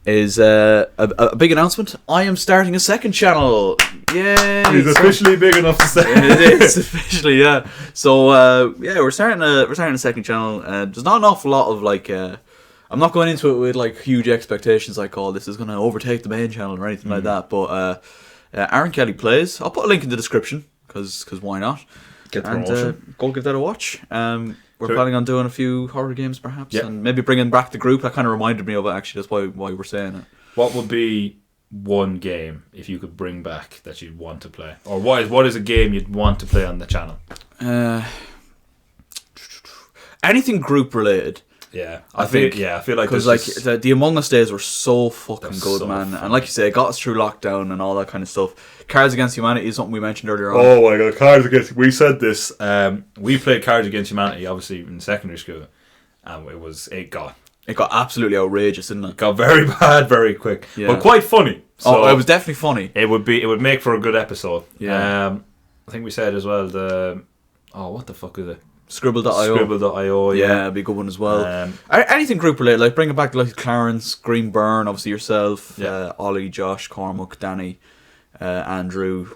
is a big announcement. I am starting a second channel. Yay! He's officially big enough to say. It is officially, yeah. So we're starting a second channel. There's not an awful lot of like. I'm not going into it with like huge expectations, like this is going to overtake the main channel or anything like that. But Aaron Kelly plays. I'll put a link in the description because why not? Get the And promotion. go give that a watch. We're Sure. planning on doing a few horror games perhaps, Yeah. and maybe bringing back the group. That kind of reminded me of it actually. That's why we're saying it. What would be one game if you could bring back that you'd want to play, or what is a game you'd want to play on the channel? Anything group related. Yeah, I think I feel like because there's like the Among Us days were so fucking They're good, so man. fun. And like you say, it got us through lockdown and all that kind of stuff. Cards Against Humanity is something we mentioned earlier on. Oh my god, Cards Against. We said this. We played Cards Against Humanity, obviously in secondary school, and it got It got absolutely outrageous, didn't it? very bad very quick, Yeah. but quite funny. So it was definitely funny. It would make for a good episode. Yeah. I think we said as well what the fuck is it? Scribble.io. Scribble.io. Yeah, it'd be a good one as well. Um, Anything group related, like bring it back to like Clarence, Green Burn, obviously yourself, Yeah. Ollie, Josh, Cormac, Danny, Andrew.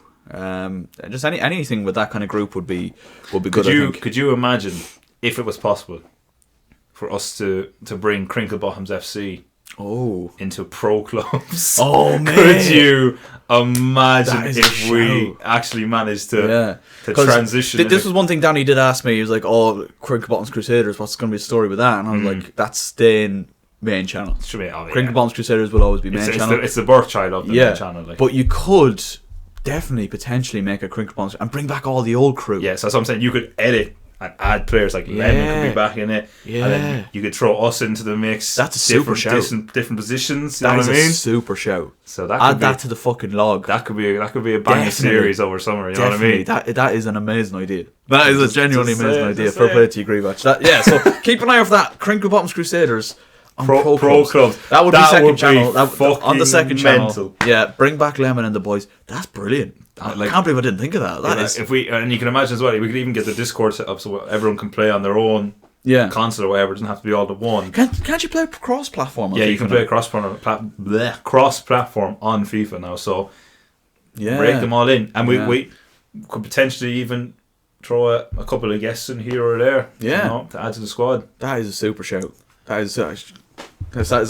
Just anything with that kind of group would be good. I think. Could you imagine if it was possible for us to bring Crinklebottoms FC into pro clubs? Oh man! Could you imagine That is a if we shout. actually managed to 'Cause transition? This was one thing Danny did ask me. He was like, "Oh, Crinklebottoms Crusaders, what's going to be the story with that?" And I was like, "That's staying main channel. Crinklebottoms Crusaders will always be main channel. It's the birth child of the main channel. Like. But you could definitely potentially make a Crinklebottoms and bring back all the old crew. Yeah, so that's what I'm saying. You could edit and add players like Lemon could be back in it. Yeah. And then you could throw us into the mix. That's a super shout. Different positions. You know That what is I mean? a super shout. So that Add could that to the fucking log. that could be a banging Definitely. series over summer. You know what I Definitely. mean? That is an amazing idea. That is a genuinely just amazing say it, idea. just Fair say play it. to you, Greenwatch. So keep an eye out for that. Crinklebottoms Crusaders on Pro clubs. That would be That second would be channel. On the fucking second mental. channel. Yeah, bring back Lemon and the boys. That's brilliant. I can't believe I didn't think of that. That is. If we and you can imagine as well, we could even get the Discord set up so everyone can play on their own console or whatever. It doesn't have to be all the one. Can't you play cross-platform? Yeah, you can play cross-platform on FIFA now. So break them all in, and we could potentially even throw a couple of guests in here or there. Yeah, you know, to add to the squad. That is a super shout. That is a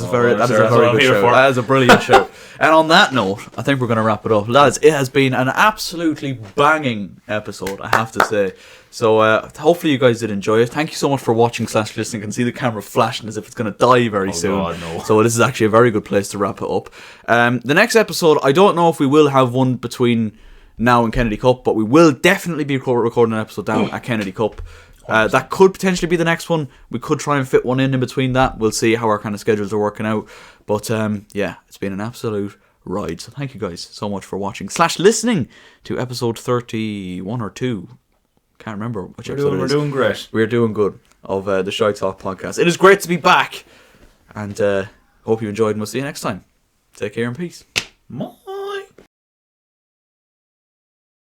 very that's good what I'm show. here for. That is a brilliant show. And on that note, I think we're going to wrap it up. Lads, it has been an absolutely banging episode, I have to say. So hopefully you guys did enjoy it. Thank you so much for watching / listening. You can see the camera flashing as if it's going to die very soon. God, no. So this is actually a very good place to wrap it up. The next episode, I don't know if we will have one between now and Kennedy Cup, but we will definitely be recording an episode down at Kennedy Cup. That could potentially be the next one. We could try and fit one in between that. We'll see how our kind of schedules are working out. But it's been an absolute ride. So thank you guys so much for watching / listening to episode 31 or 2. Can't remember which episode it is. We're doing great. We're doing good of the ShiteTalk podcast. It is great to be back. And hope you enjoyed and we'll see you next time. Take care and peace. More.